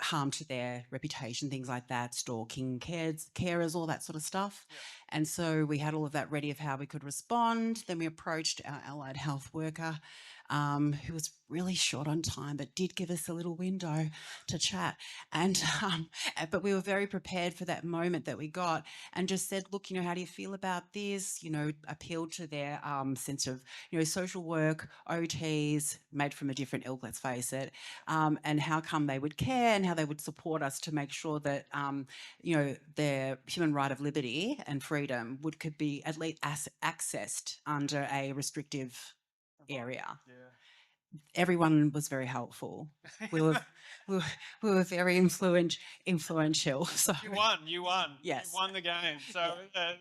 harm to their reputation, things like that, stalking, carers, all that sort of stuff. Yeah. And so we had all of that ready of how we could respond. Then we approached our allied health worker, who was really short on time, but did give us a little window to chat. And but we were very prepared for that moment that we got, and just said, look, how do you feel about this? Appealed to their sense of, social work, OTs, made from a different ilk, let's face it, and how come they would care and how they would support us to make sure that, their human right of liberty and freedom could be at least accessed under a restrictive area. Yeah. Everyone was very helpful. We were, we were, we were very influential. So You won. You won. Yes. You won the game. So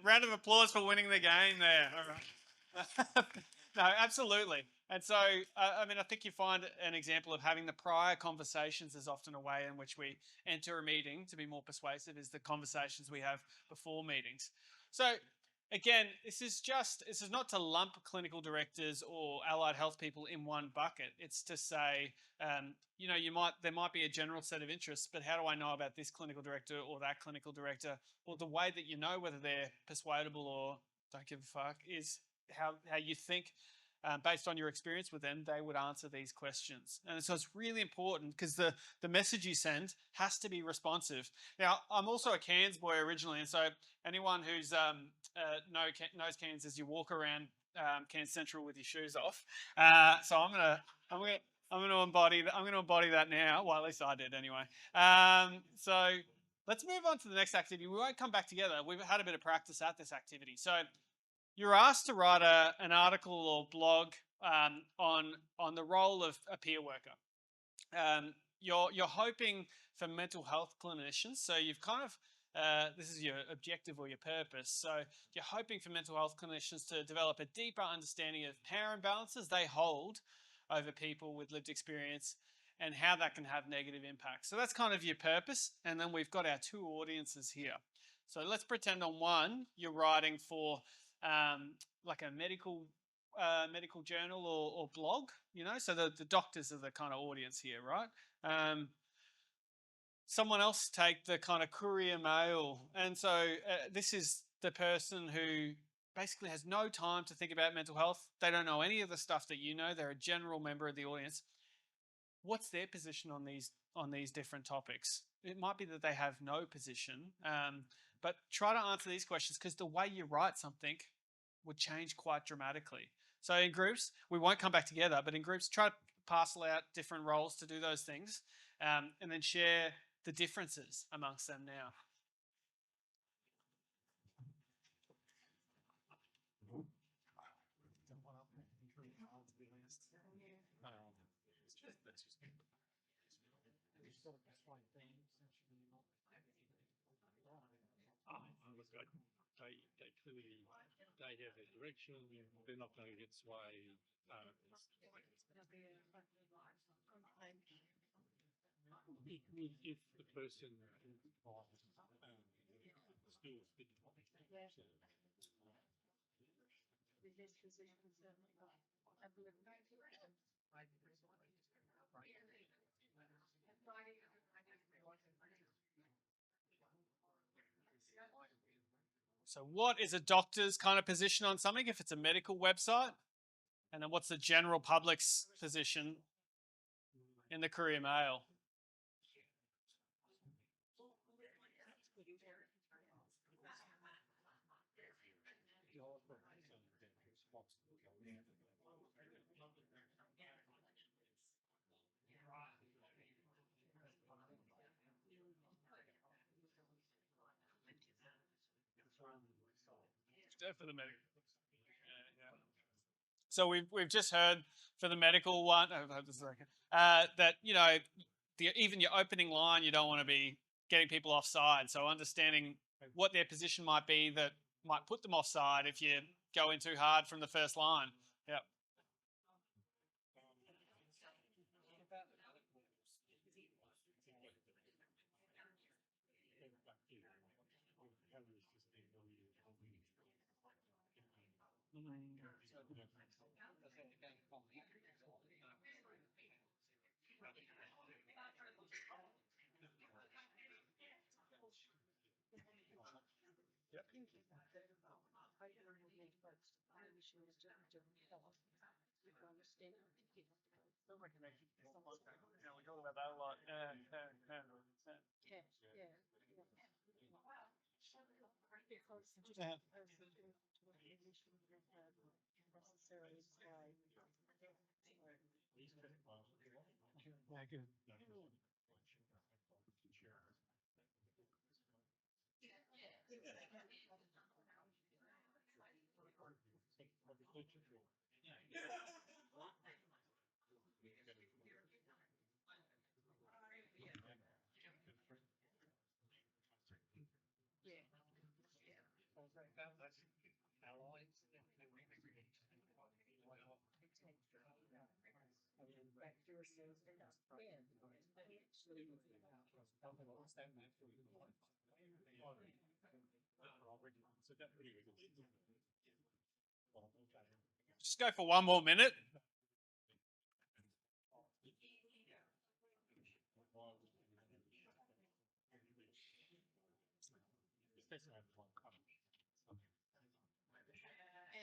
round of applause for winning the game there. All right. No, absolutely. And so, I think you find an example of having the prior conversations is often a way in which we enter a meeting to be more persuasive is the conversations we have before meetings. So again, this is not to lump clinical directors or allied health people in one bucket. It's to say, there might be a general set of interests, but how do I know about this clinical director or that clinical director? Or the way that you know whether they're persuadable or don't give a fuck is how you think, based on your experience with them, they would answer these questions. And so it's really important because the message you send has to be responsive. Now, I'm also a Cairns boy originally, and so anyone who's knows Cairns, as you walk around Cairns Central with your shoes off. So I'm gonna embody that now. Well, at least I did anyway. So let's move on to the next activity. We won't come back together. We've had a bit of practice at this activity. So you're asked to write an article or blog on the role of a peer worker. You're hoping for mental health clinicians. So you've kind of this is your objective or your purpose. So you're hoping for mental health clinicians to develop a deeper understanding of power imbalances they hold over people with lived experience and how that can have negative impacts. So that's kind of your purpose. And then we've got our two audiences here. So let's pretend on one, you're writing for like a medical journal or blog, so the doctors are the kind of audience here, right? Someone else take the kind of courier mail. And so this is the person who basically has no time to think about mental health. They don't know any of the stuff that you know. They're a general member of the audience. What's their position on these different topics? It might be that they have no position, but try to answer these questions because the way you write something would change quite dramatically. So in groups, we won't come back together, but in groups, try to parcel out different roles to do those things, and then share the differences amongst them now. They clearly they have their direction. They're not going to get swayed. If the person still fit. So what is a doctor's kind of position on something if it's a medical website? And then what's the general public's position in the Courier Mail? For the medical. So we've just heard for the medical one that even your opening line you don't want to be getting people offside. So understanding what their position might be that might put them offside if you go in too hard from the first line. Yep. Yeah, we talk about that a lot. Yeah. Yeah, good. Just go for one more minute.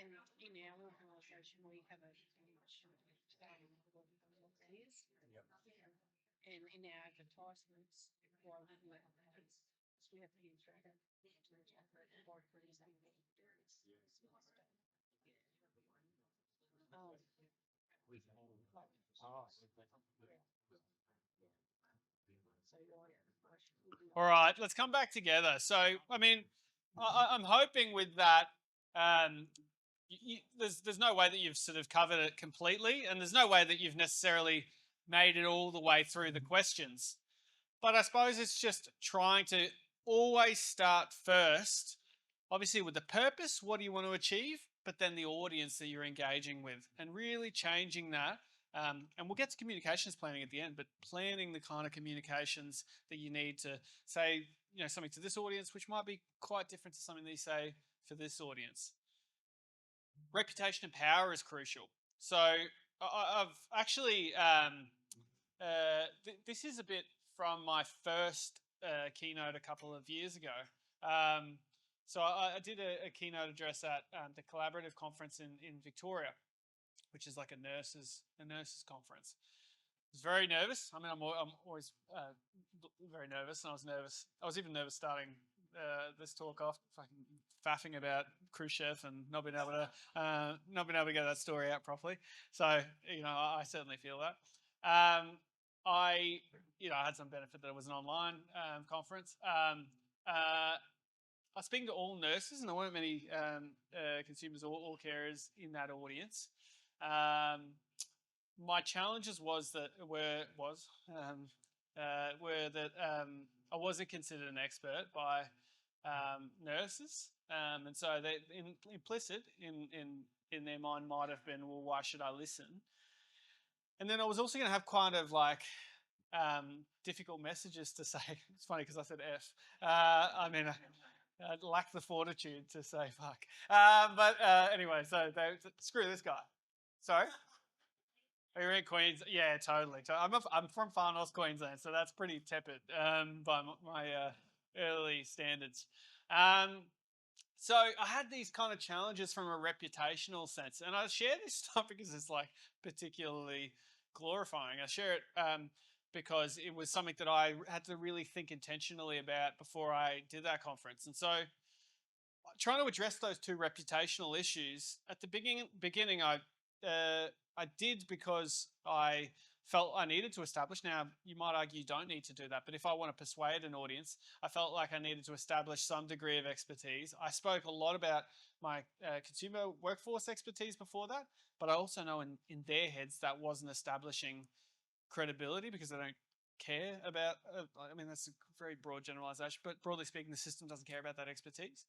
And in our organisation, we have a huge volunteers. And in our advertisements, why we have we have to use that laboratories and All right, let's come back together. So, I mean, I'm hoping with that, there's no way that you've sort of covered it completely, and there's no way that you've necessarily made it all the way through the questions. But I suppose it's just trying to always start first, obviously with the purpose, what do you want to achieve, but then the audience that you're engaging with, and really changing that. And we'll get to communications planning at the end, but planning the kind of communications that you need to say, something to this audience, which might be quite different to something that you say for this audience. Reputation and power is crucial. So I've actually, this is a bit from my first keynote a couple of years ago. So I did a keynote address at the Collaborative Conference in Victoria, which is like a nurses conference. I was very nervous. I mean, I'm always very nervous, and I was nervous. I was even nervous starting this talk off, fucking faffing about Khrushchev and not being able to get that story out properly. So I certainly feel that. I had some benefit that it was an online conference. I was speaking to all nurses, and there weren't many consumers or carers in that audience. My challenges were that I wasn't considered an expert by nurses, and so they implicit in their mind might have been, well, why should I listen? And then I was also going to have kind of like difficult messages to say. It's funny because I said F. I mean, I lack the fortitude to say fuck. But anyway, so screw this guy. Sorry? Are you in Queens? Yeah, totally. I'm from far north Queensland, so that's pretty tepid by my early standards. So I had these kind of challenges from a reputational sense, and I share this stuff because it's like particularly glorifying. I share it because it was something that I had to really think intentionally about before I did that conference. And so trying to address those two reputational issues at the beginning, I did because I felt I needed to establish. Now, you might argue you don't need to do that, but if I want to persuade an audience, I felt like I needed to establish some degree of expertise. I spoke a lot about my consumer workforce expertise before that, but I also know in their heads that wasn't establishing credibility because they don't care about, I mean, that's a very broad generalization, but broadly speaking, the system doesn't care about that expertise.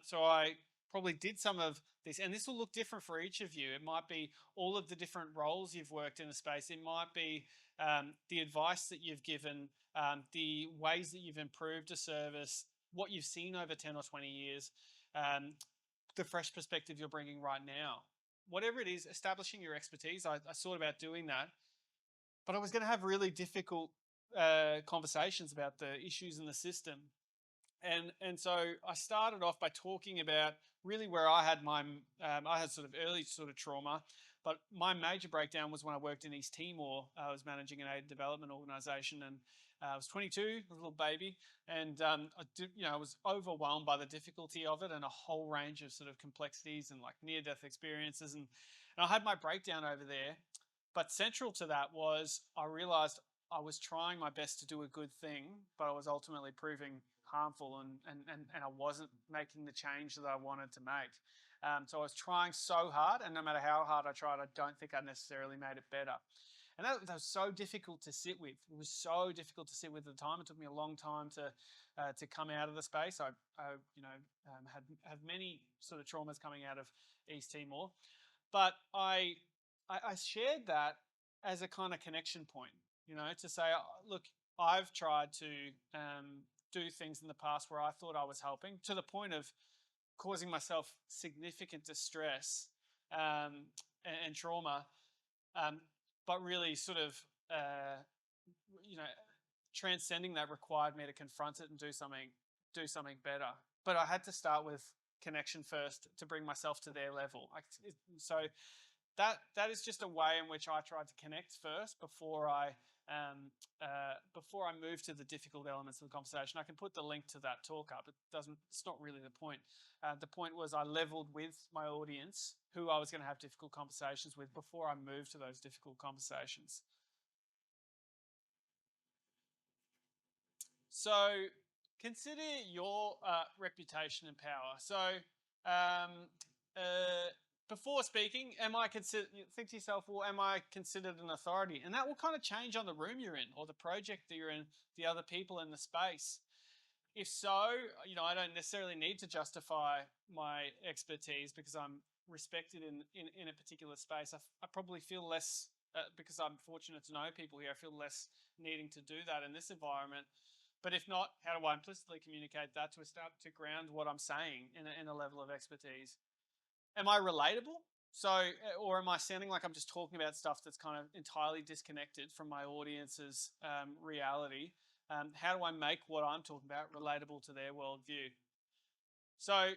So I probably did some of this, and this will look different for each of you. It might be all of the different roles you've worked in a space. It might be the advice that you've given, the ways that you've improved a service, what you've seen over 10 or 20 years, the fresh perspective you're bringing right now. Whatever it is, establishing your expertise, I thought about doing that. But I was going to have really difficult conversations about the issues in the system. And so I started off by talking about really where I had I had sort of early sort of trauma, but my major breakdown was when I worked in East Timor. I was managing an aid development organisation, and I was 22, a little baby, and I was overwhelmed by the difficulty of it and a whole range of sort of complexities and like near-death experiences, and I had my breakdown over there. But central to that was I realised I was trying my best to do a good thing, but I was ultimately proving harmful, and I wasn't making the change that I wanted to make. So I was trying so hard, and no matter how hard I tried, I don't think I necessarily made it better. And that was so difficult to sit with. It was so difficult to sit with at the time. It took me a long time to come out of the space. Had many sort of traumas coming out of East Timor, but I shared that as a kind of connection point, to say, look, I've tried to do things in the past where I thought I was helping to the point of causing myself significant distress and trauma, um, but really sort of, you know, transcending that required me to confront it and do something better. But I had to start with connection first to bring myself to their level. So that is just a way in which I tried to connect first before I move to the difficult elements of the conversation. I can put the link to that talk up. It's not really the point. The point was I leveled with my audience who I was going to have difficult conversations with before I moved to those difficult conversations. So consider your reputation and power. So before speaking, think to yourself, well, am I considered an authority? And that will kind of change on the room you're in or the project that you're in, the other people in the space. If so, I don't necessarily need to justify my expertise because I'm respected in a particular space. I probably feel less, because I'm fortunate to know people here, I feel less needing to do that in this environment. But if not, how do I implicitly communicate that to start to ground what I'm saying in a level of expertise? Am I relatable? So, or am I sounding like I'm just talking about stuff that's kind of entirely disconnected from my audience's reality? How do I make what I'm talking about relatable to their worldview? So,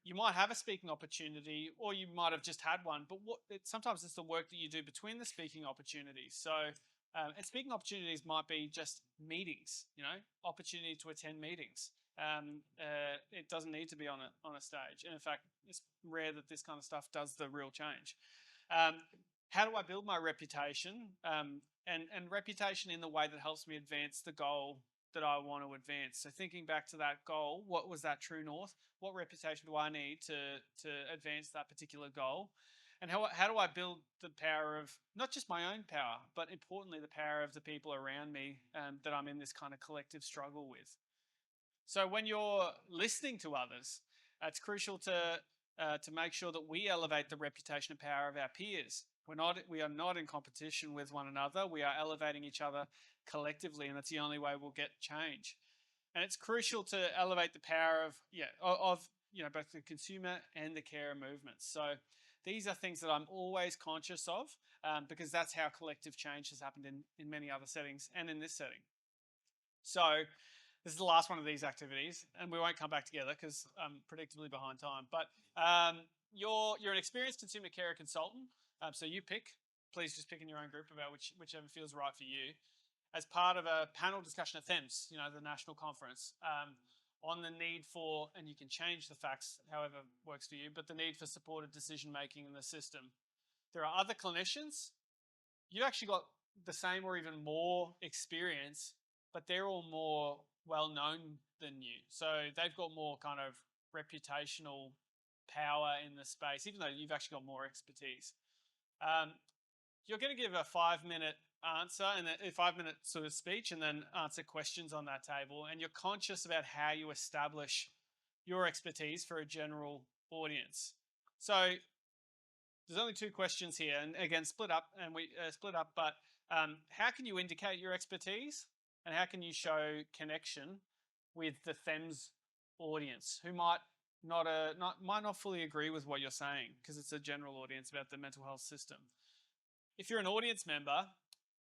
you might have a speaking opportunity, or you might have just had one, but sometimes it's the work that you do between the speaking opportunities. So, and speaking opportunities might be just meetings, opportunity to attend meetings. It doesn't need to be on a stage, and in fact, it's rare that this kind of stuff does the real change. How do I build my reputation, and reputation in the way that helps me advance the goal that I want to advance? So thinking back to that goal, what was that true north? What reputation do I need to advance that particular goal? And how do I build the power of not just my own power, but importantly the power of the people around me that I'm in this kind of collective struggle with? So when you're listening to others, it's crucial to make sure that we elevate the reputation and power of our peers. We are not in competition with one another. We are elevating each other collectively, and that's the only way we'll get change. And it's crucial to elevate the power of both the consumer and the carer movements. So these are things that I'm always conscious of, because that's how collective change has happened in many other settings and in this setting. So this is the last one of these activities, and we won't come back together because I'm predictably behind time. But you're an experienced consumer carer consultant, so you pick. Please just pick in your own group about whichever feels right for you, as part of a panel discussion at THEMS, the national conference, on the need for, and you can change the facts however works for you, but the need for supported decision making in the system. There are other clinicians. You've actually got the same or even more experience, but they're all more well known than you. So they've got more kind of reputational power in the space, even though you've actually got more expertise. You're going to give a 5-minute answer and a 5-minute sort of speech, and then answer questions on that table. And you're conscious about how you establish your expertise for a general audience. So there's only 2 questions here, and again, split up, but how can you indicate your expertise, and how can you show connection with the THEMS audience who might not fully agree with what you're saying because it's a general audience about the mental health system? If you're an audience member,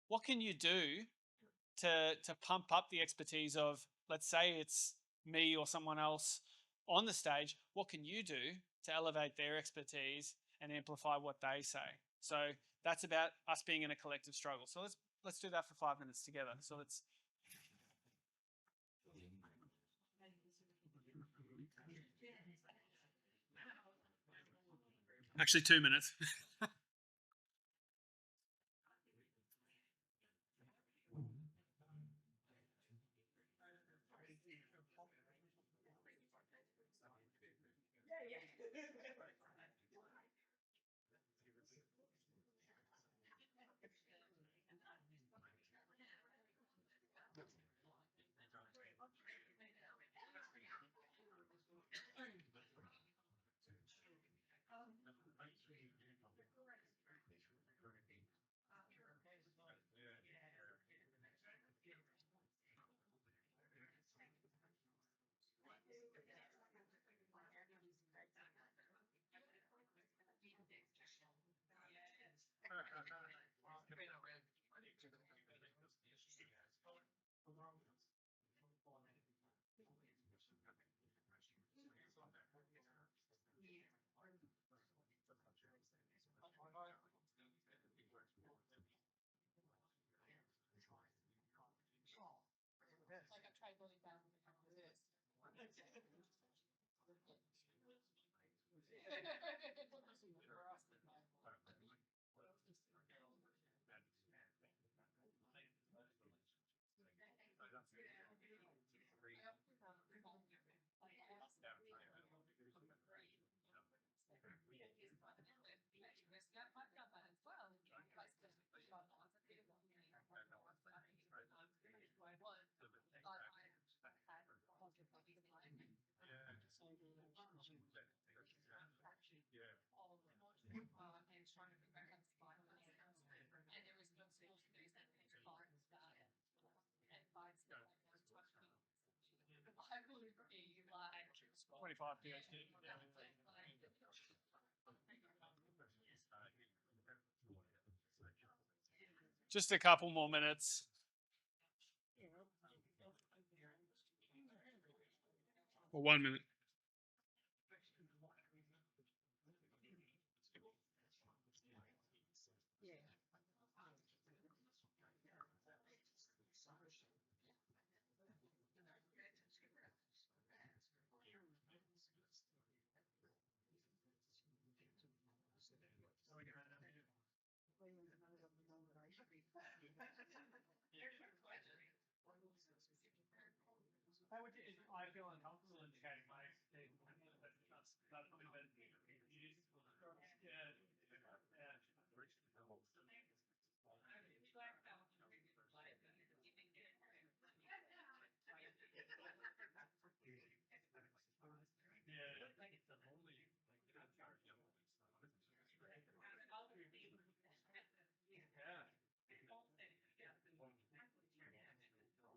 what can you do to pump up the expertise of, let's say it's me or someone else on the stage, what can you do to elevate their expertise and amplify what they say? So that's about us being in a collective struggle. So let's do that for 5 minutes together. So let's. Actually, 2 minutes. Just a couple more minutes. Or 1 minute. I feel uncomfortable indicating my expertise.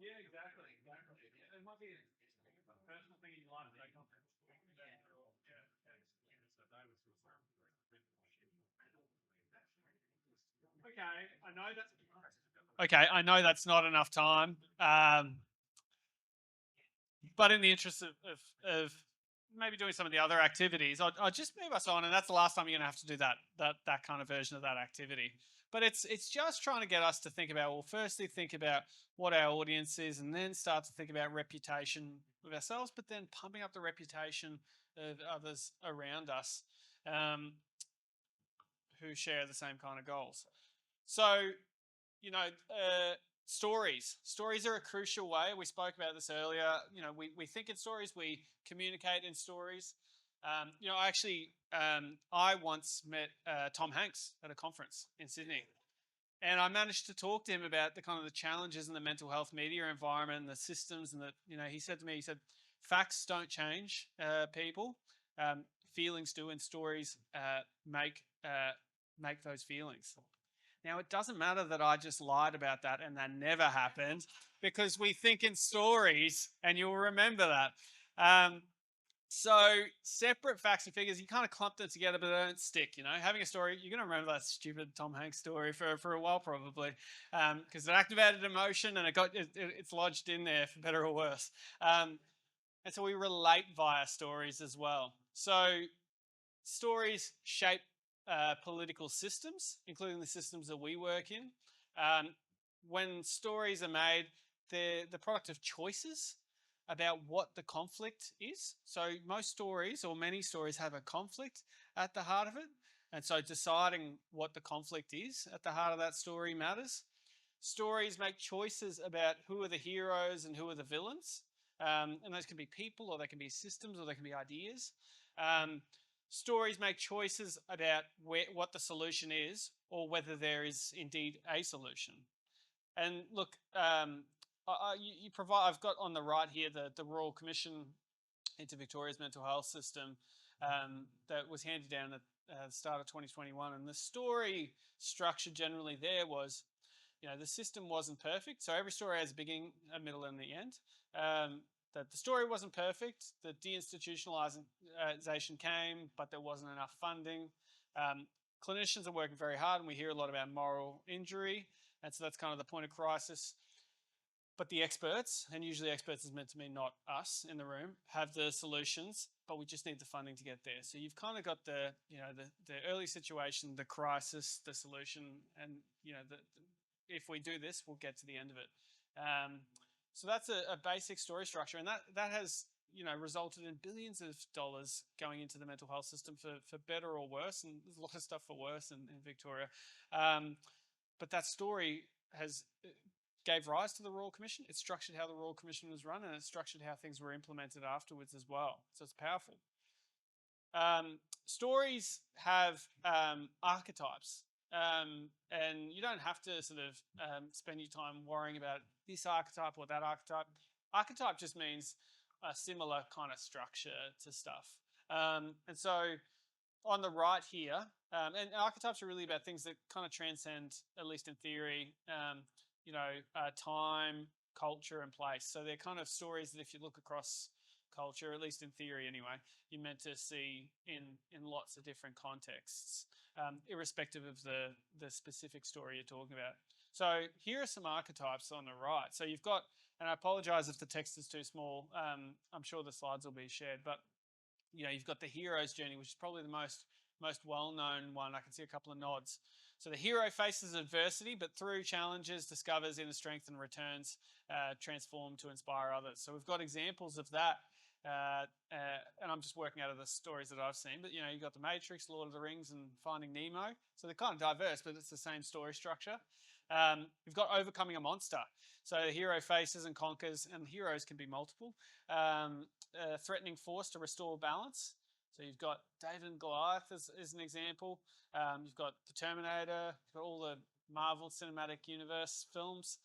Yeah, exactly. It might be a personal thing in your life that I can't. Okay, I know that's not enough time. But in the interest of maybe doing some of the other activities, I'll just move us on, and that's the last time you're going to have to do that kind of version of that activity. But it's just trying to get us to think about, well, firstly think about what our audience is, and then start to think about reputation of ourselves, but then pumping up the reputation of others around us who share the same kind of goals. So, you know, stories. Stories are a crucial way. We spoke about this earlier. You know, we think in stories, we communicate in stories. You know, I once met Tom Hanks at a conference in Sydney. And I managed to talk to him about the kind of the challenges in the mental health media environment and the systems. And that, you know, he said to me, he said, facts don't change people. Feelings do, and stories make those feelings. Now, it doesn't matter that I just lied about that and that never happened, because we think in stories, and you'll remember that. So separate facts and figures, you kind of clump them together, but they don't stick. You know, having a story, you're going to remember that stupid Tom Hanks story for a while probably, because it activated emotion and it's lodged in there for better or worse. And so we relate via stories as well. So stories shape political systems, including the systems that we work in. When stories are made, they're the product of choices about what the conflict is. So most stories, or many stories, have a conflict at the heart of it. And so deciding what the conflict is at the heart of that story matters. Stories make choices about who are the heroes and who are the villains. And those can be people, or they can be systems, or they can be ideas. Stories make choices about what the solution is, or whether there is indeed a solution. And look, you provide. I've got on the right here the Royal Commission into Victoria's mental health system that was handed down at the start of 2021, and the story structure generally there was, the system wasn't perfect. So every story has a beginning, a middle, and the end. That the story wasn't perfect. The deinstitutionalization came, but there wasn't enough funding. Clinicians are working very hard, and we hear a lot about moral injury. And so that's kind of the point of crisis. But the experts, and usually experts is meant to mean not us in the room, have the solutions, but we just need the funding to get there. So you've kind of got the early situation, the crisis, the solution, and if we do this, we'll get to the end of it. So that's a basic story structure, and that has resulted in billions of dollars going into the mental health system for better or worse, and there's a lot of stuff for worse in Victoria. But that story gave rise to the Royal Commission. It structured how the Royal Commission was run, and it structured how things were implemented afterwards as well. So it's powerful. Stories have archetypes, and you don't have to sort of spend your time worrying about this archetype or that archetype. Archetype just means a similar kind of structure to stuff. And so on the right here, and archetypes are really about things that kind of transcend, at least in theory, time, culture, and place. So they're kind of stories that if you look across culture, at least in theory anyway, you're meant to see in lots of different contexts, irrespective of the specific story you're talking about. So here are some archetypes on the right. So you've got, and I apologize if the text is too small. I'm sure the slides will be shared, but you've got the hero's journey, which is probably the most well-known one. I can see a couple of nods. So the hero faces adversity, but through challenges, discovers inner strength and returns, transformed to inspire others. So we've got examples of that, and I'm just working out of the stories that I've seen. But you've got The Matrix, Lord of the Rings, and Finding Nemo. So they're kind of diverse, but it's the same story structure. We've got overcoming a monster. So the hero faces and conquers, and heroes can be multiple. Threatening force to restore balance. So you've got David and Goliath as an example. You've got The Terminator. You've got all the Marvel Cinematic Universe films.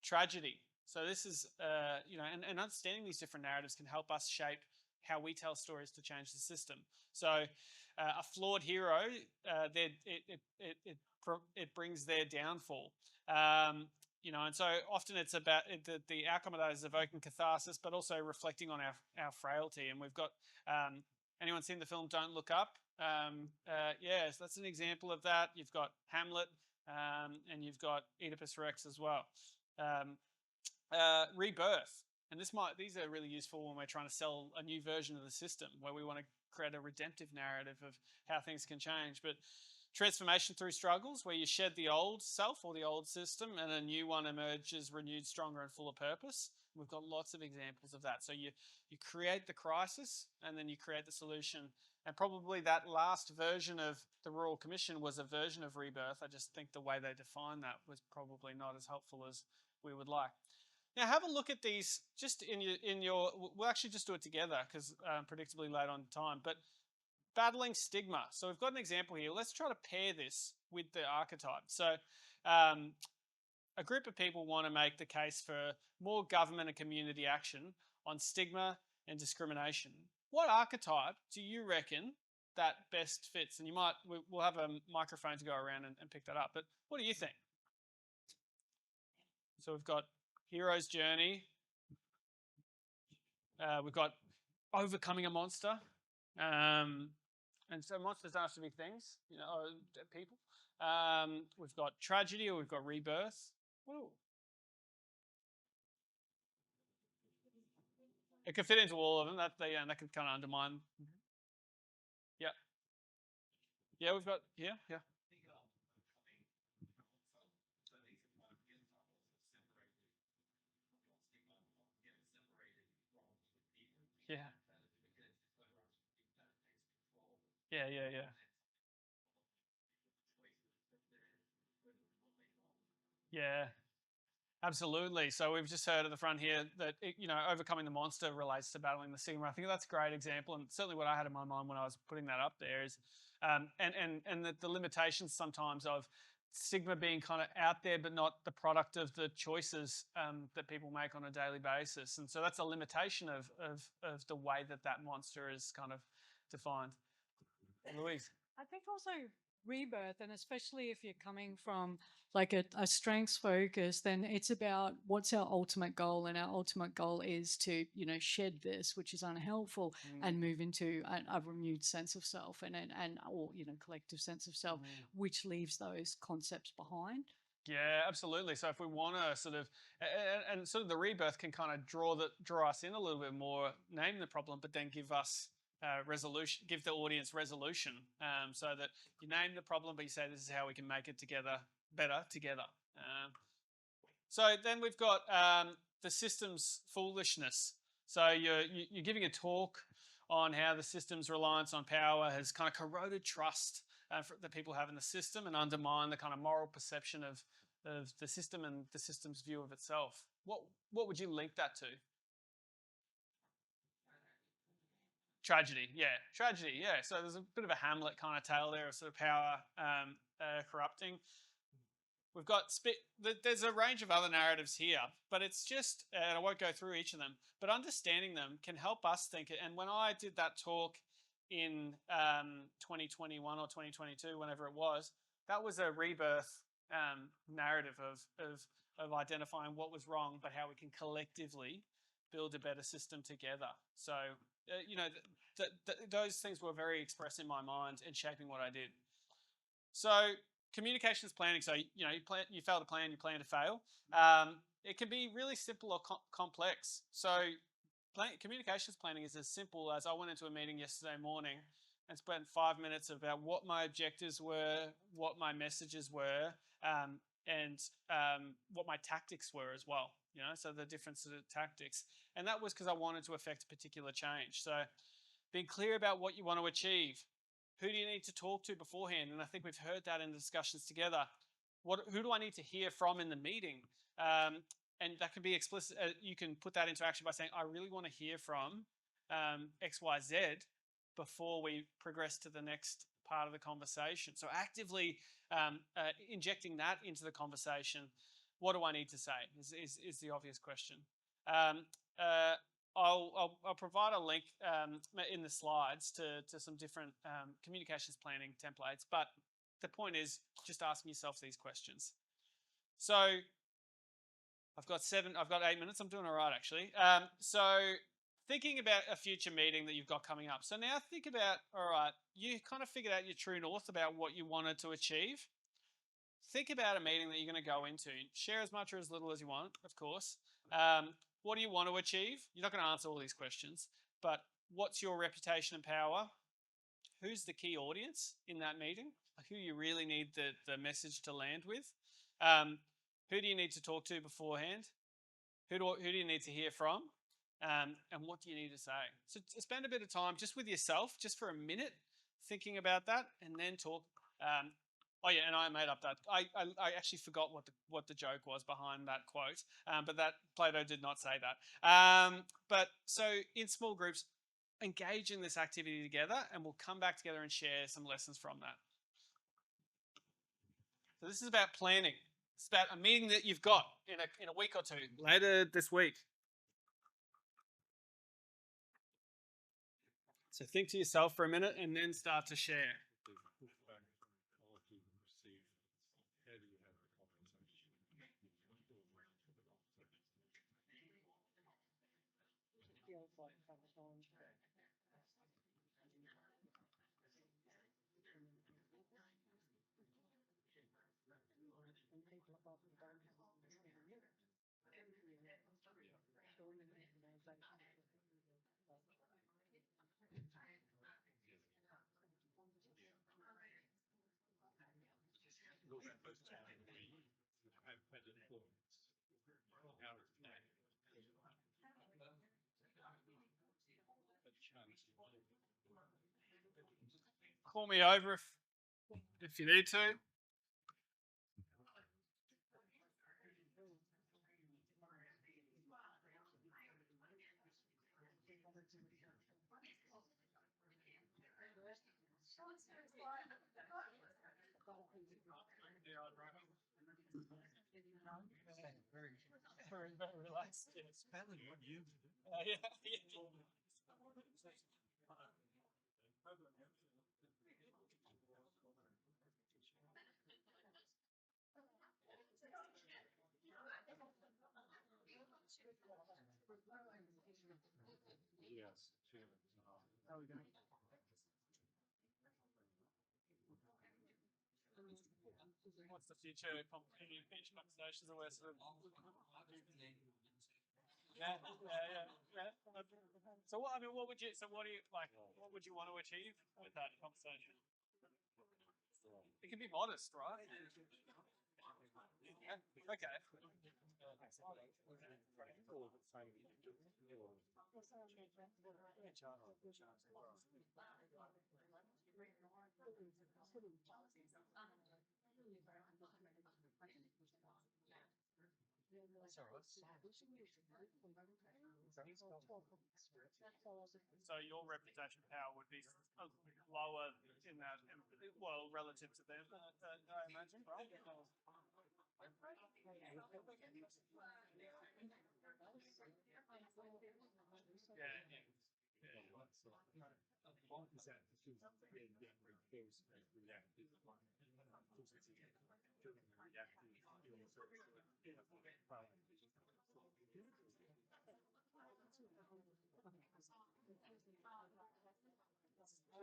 Tragedy. So this is, and understanding these different narratives can help us shape how we tell stories to change the system. So a flawed hero, it brings their downfall. And so often it's about the outcome of that is evoking catharsis, but also reflecting on our frailty. And we've got, anyone seen the film Don't Look Up? Yes, that's an example of that. You've got Hamlet, and you've got Oedipus Rex as well. Rebirth. And these are really useful when we're trying to sell a new version of the system, where we want to create a redemptive narrative of how things can change. But transformation through struggles, where you shed the old self or the old system and a new one emerges renewed, stronger, and full of purpose. We've got lots of examples of that. So you create the crisis, and then you create the solution. And probably that last version of the Royal Commission was a version of rebirth. I just think the way they defined that was probably not as helpful as we would like. Now have a look at these just in your we'll actually just do it together because predictably late on time, but battling stigma. So we've got an example here. Let's try to pair this with the archetype. So a group of people want to make the case for more government and community action on stigma and discrimination. What archetype do you reckon that best fits? And we'll have a microphone to go around and pick that up, but what do you think? So we've got hero's journey. We've got overcoming a monster. And so monsters don't have to be things, people. We've got tragedy, or we've got rebirth. Whoa. It could fit into all of them. That could kind of undermine. Yeah. Yeah, we've got yeah. Yeah. Yeah. Yeah. Absolutely. So we've just heard at the front here that overcoming the monster relates to battling the stigma. I think that's a great example, and certainly what I had in my mind when I was putting that up there is, and the limitations sometimes of stigma being kind of out there, but not the product of the choices that people make on a daily basis, and so that's a limitation of the way that monster is kind of defined. Louise. I think also rebirth, and especially if you're coming from like a strengths focus, then it's about what's our ultimate goal, and our ultimate goal is to shed this which is unhelpful and move into a renewed sense of self and or collective sense of self, which leaves those concepts behind. Yeah, absolutely. So if we want to sort of, and sort of the rebirth can kind of draw us in a little bit more, name the problem, but then give us resolution, give the audience resolution, so that you name the problem, but you say this is how we can make it better together. So then we've got the system's foolishness. So you're giving a talk on how the system's reliance on power has kind of corroded trust that people have in the system and undermine the kind of moral perception of the system and the system's view of itself. What would you link that to? Tragedy, yeah. So there's a bit of a Hamlet kind of tale there of sort of power corrupting. We've got there's a range of other narratives here, but it's just, and I won't go through each of them, but understanding them can help us think it. And when I did that talk in 2021 or 2022, whenever it was, that was a rebirth narrative of identifying what was wrong, but how we can collectively build a better system together. So, those things were very expressed in my mind and shaping what I did. So communications planning. So you fail to plan, you plan to fail. It can be really simple or complex. So communications planning is as simple as I went into a meeting yesterday morning and spent 5 minutes about what my objectives were, what my messages were, and what my tactics were as well. So the different sort of tactics, and that was because I wanted to affect a particular change. So being clear about what you want to achieve. Who do you need to talk to beforehand? And I think we've heard that in the discussions together. Who do I need to hear from in the meeting? And that can be explicit. You can put that into action by saying, I really want to hear from X, Y, Z before we progress to the next part of the conversation. So actively injecting that into the conversation. What do I need to say is the obvious question. I'll provide a link in the slides to some different communications planning templates, but the point is just asking yourself these questions. So I've got 8 minutes. I'm doing all right, actually. So thinking about a future meeting that you've got coming up. So now think about, all right, you kind of figured out your true north about what you wanted to achieve. Think about a meeting that you're going to go into. Share as much or as little as you want, of course. What do you want to achieve? You're not going to answer all these questions, but what's your reputation and power? Who's the key audience in that meeting? Who you really need the message to land with? Who do you need to talk to beforehand? Who do you need to hear from? And what do you need to say? So spend a bit of time just with yourself, just for a minute, thinking about that, and then talk. Oh yeah, and I made up that. I actually forgot what the joke was behind that quote, but that Plato did not say that. But so in small groups, engage in this activity together, and we'll come back together and share some lessons from that. So this is about planning. It's about a meeting that you've got in a week or two, later this week. So think to yourself for a minute, and then start to share. call me over if you need to. Very relaxed. It's better than what you do. Yeah. Yes. How are we going? What's the future future conversations or sort of yeah. So what I mean, what would you? So what do you like? What would you want to achieve with that conversation? It can be modest, right? Yeah. Okay. So your reputation power would be lower in that, well, relative to them, I imagine, right?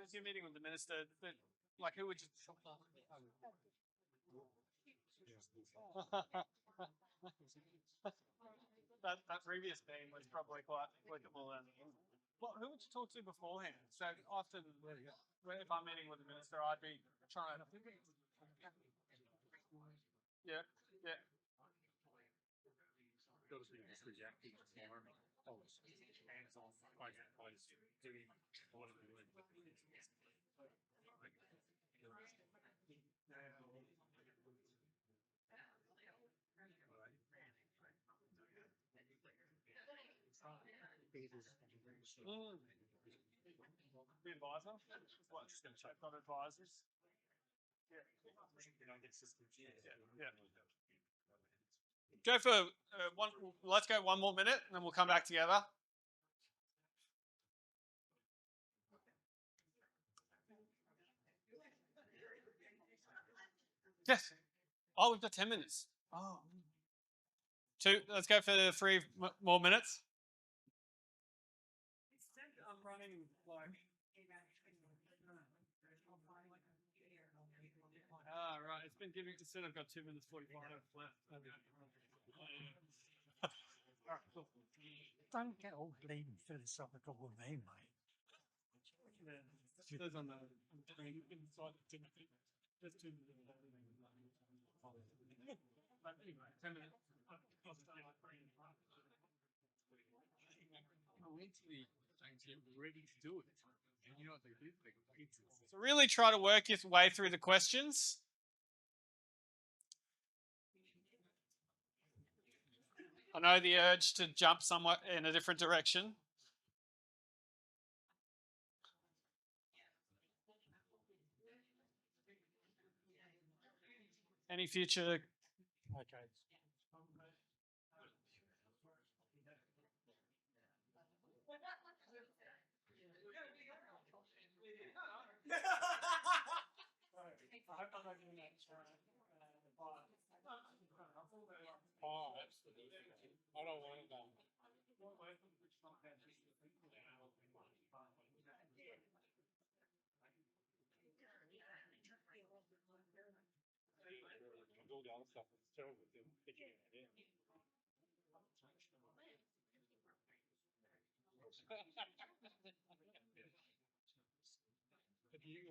As you're meeting with the minister, like who would you? that previous name was probably quite applicable. And well, who would you talk to beforehand? So often, if I'm meeting with the minister, I'd be trying to. Yeah, yeah. Got to be just reacting to environment. Hands-on, face-to-face, doing what we're doing. The advisor? What? Just going to check on advisors? Yeah. Yeah. Go for one. Let's go 1 more minute, and then we'll come back together. Yes. Oh, we've got 10 minutes. Oh. 2. Let's go for 3 more minutes. I'm running like. Ah, right. It's been giving. It said I've got 2 minutes 45 left. All right, cool. Don't get all bleeding philosophical with me, mate. Yeah, it says on the screen inside Timothy. There's 2 minutes. But anyway, 10 minutes. Ready to do it. And you know what they do? So really try to work your way through the questions. I know the urge to jump somewhat in a different direction. Any future? Okay. Oh, I don't want to know. All the other stuff is terrible. But you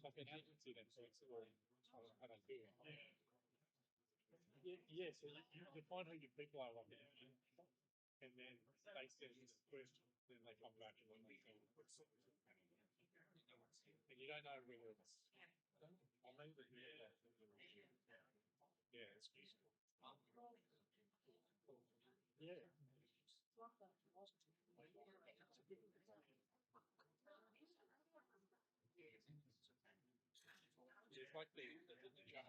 like an agency then, so it's all how they do it. Yeah, so you find who your people are, like, and then they send this question, then they come back and then they send it. And you don't know whether it's on me, but yeah, it's useful. Yeah. It's like the jar.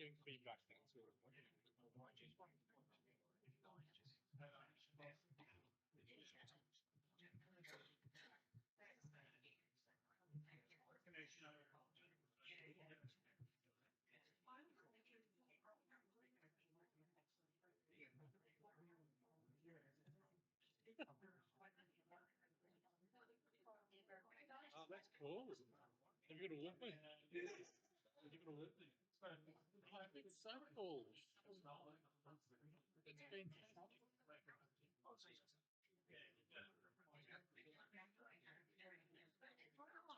Giving feedback things. Oh, that's cool. Have you got a whooping? Have you got a whooping? It's so cool. It's fantastic.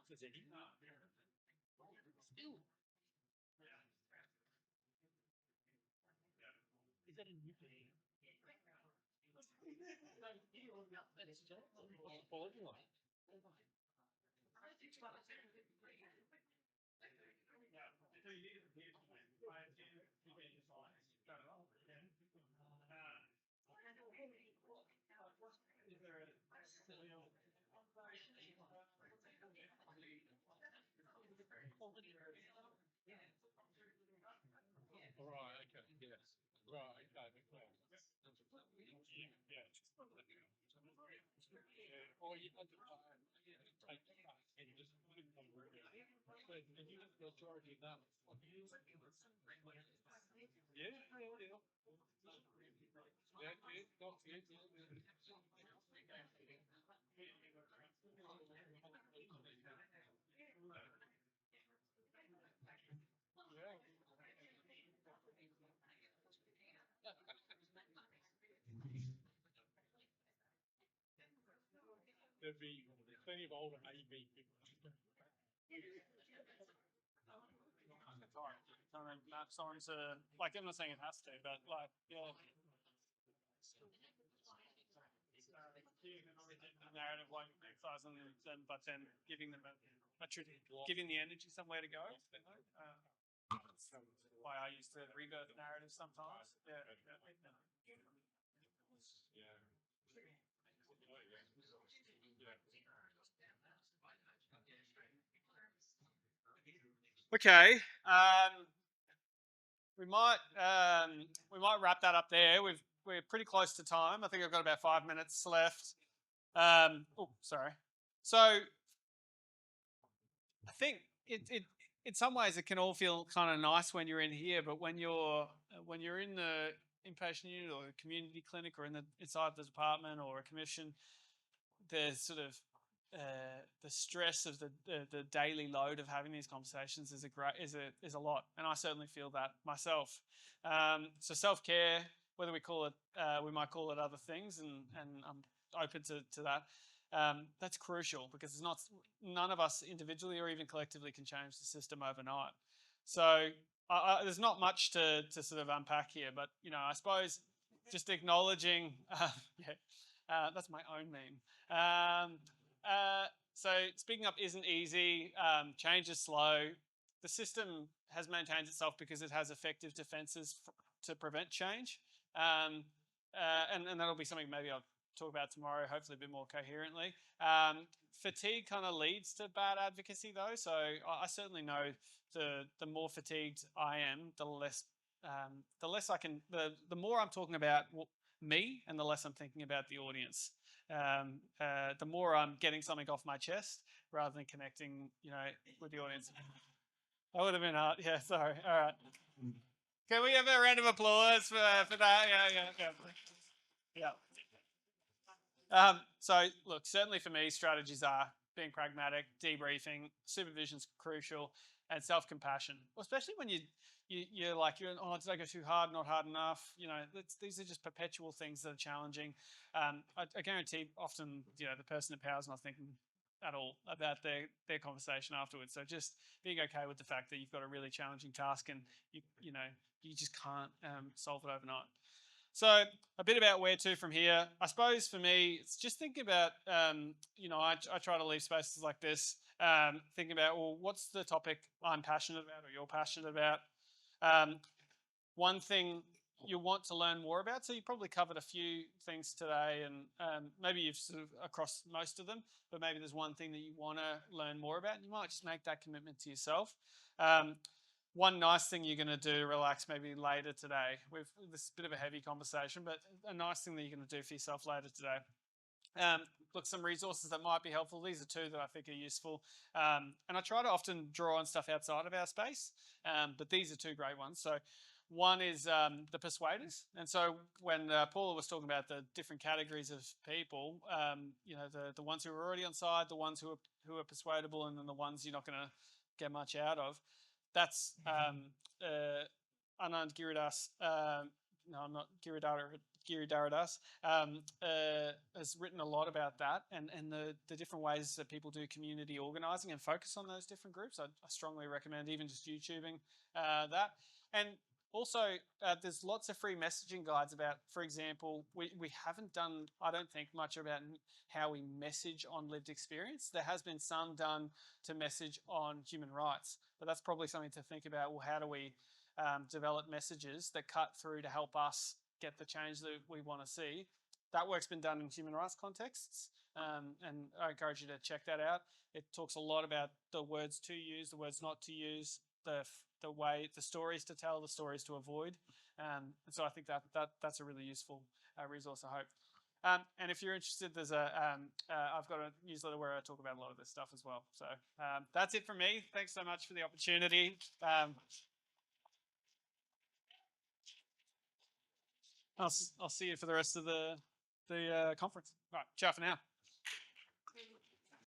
Does any? Still. Is that a new thing? What's the quality like? Right, okay, yes. Right, okay, okay. Yeah. Or you had to take and just put it on the and you just feel charging that. Yeah, yeah. There'd be plenty of older AV people. Kind of maps onto, like, I'm not saying it has to, but like, yeah. Narrative like exercise and then, but then giving them giving the energy somewhere to go. Why I used to rebirth narrative sometimes. Yeah. Okay. We might wrap that up there. We're pretty close to time. I think I've got about 5 minutes left. Oh, sorry. So I think it in some ways it can all feel kind of nice when you're in here, but when you're in the inpatient unit or the community clinic or inside the department or a commission, the sort of the stress of the daily load of having these conversations is a lot, and I certainly feel that myself. So self-care, whether we might call it other things, and I'm open to that. That's crucial because none of us individually or even collectively can change the system overnight. So there's not much to sort of unpack here, but I suppose just acknowledging, that's my own meme. So speaking up isn't easy. Change is slow. The system has maintained itself because it has effective defenses to prevent change. And that'll be something maybe I'll talk about tomorrow, hopefully a bit more coherently. Fatigue kind of leads to bad advocacy though. So I certainly know the more fatigued I am, the less I can, the more I'm talking about me and the less I'm thinking about the audience. The more I'm getting something off my chest rather than connecting, with the audience. That would have been hard. Yeah, sorry. All right. Can we have a round of applause for that? Yeah. So look, certainly for me, strategies are being pragmatic, debriefing, supervision's crucial, and self-compassion, especially when you're like, oh, did I go too hard, not hard enough? You know, these are just perpetual things that are challenging. I guarantee often, you know, the person in power is not thinking at all about their conversation afterwards. So just being okay with the fact that you've got a really challenging task and you know, you just can't solve it overnight. So a bit about where to from here. I suppose for me, it's just thinking about, you know, I try to leave spaces like this, thinking about, well, what's the topic I'm passionate about or you're passionate about? One thing you want to learn more about. So you probably covered a few things today, and maybe you've sort of across most of them, but maybe there's one thing that you want to learn more about. And you might just make that commitment to yourself. One nice thing you're going to do to relax maybe later today. This is a bit of a heavy conversation, but a nice thing that you're going to do for yourself later today. Look, some resources that might be helpful. These are two that I think are useful. And I try to often draw on stuff outside of our space, but these are two great ones. So one is the persuaders. And so when Paula was talking about the different categories of people, you know, the ones who are already on side, the ones who are persuadable, and then the ones you're not going to get much out of. That's Anand Giridas. No, I'm not Giridharadas, has written a lot about that and the different ways that people do community organising and focus on those different groups. I strongly recommend even just YouTubing that. And also, there's lots of free messaging guides about, for example, we haven't done, I don't think, much about how we message on lived experience. There has been some done to message on human rights, but that's probably something to think about. Well, how do we develop messages that cut through to help us get the change that we want to see? That work's been done in human rights contexts, and I encourage you to check that out. It talks a lot about the words to use, the words not to use, the way, the stories to tell, the stories to avoid. And so I think that's a really useful resource, I hope. And if you're interested, there's I've got a newsletter where I talk about a lot of this stuff as well. So that's it from me. Thanks so much for the opportunity. I'll see you for the rest of the conference. All right, ciao for now.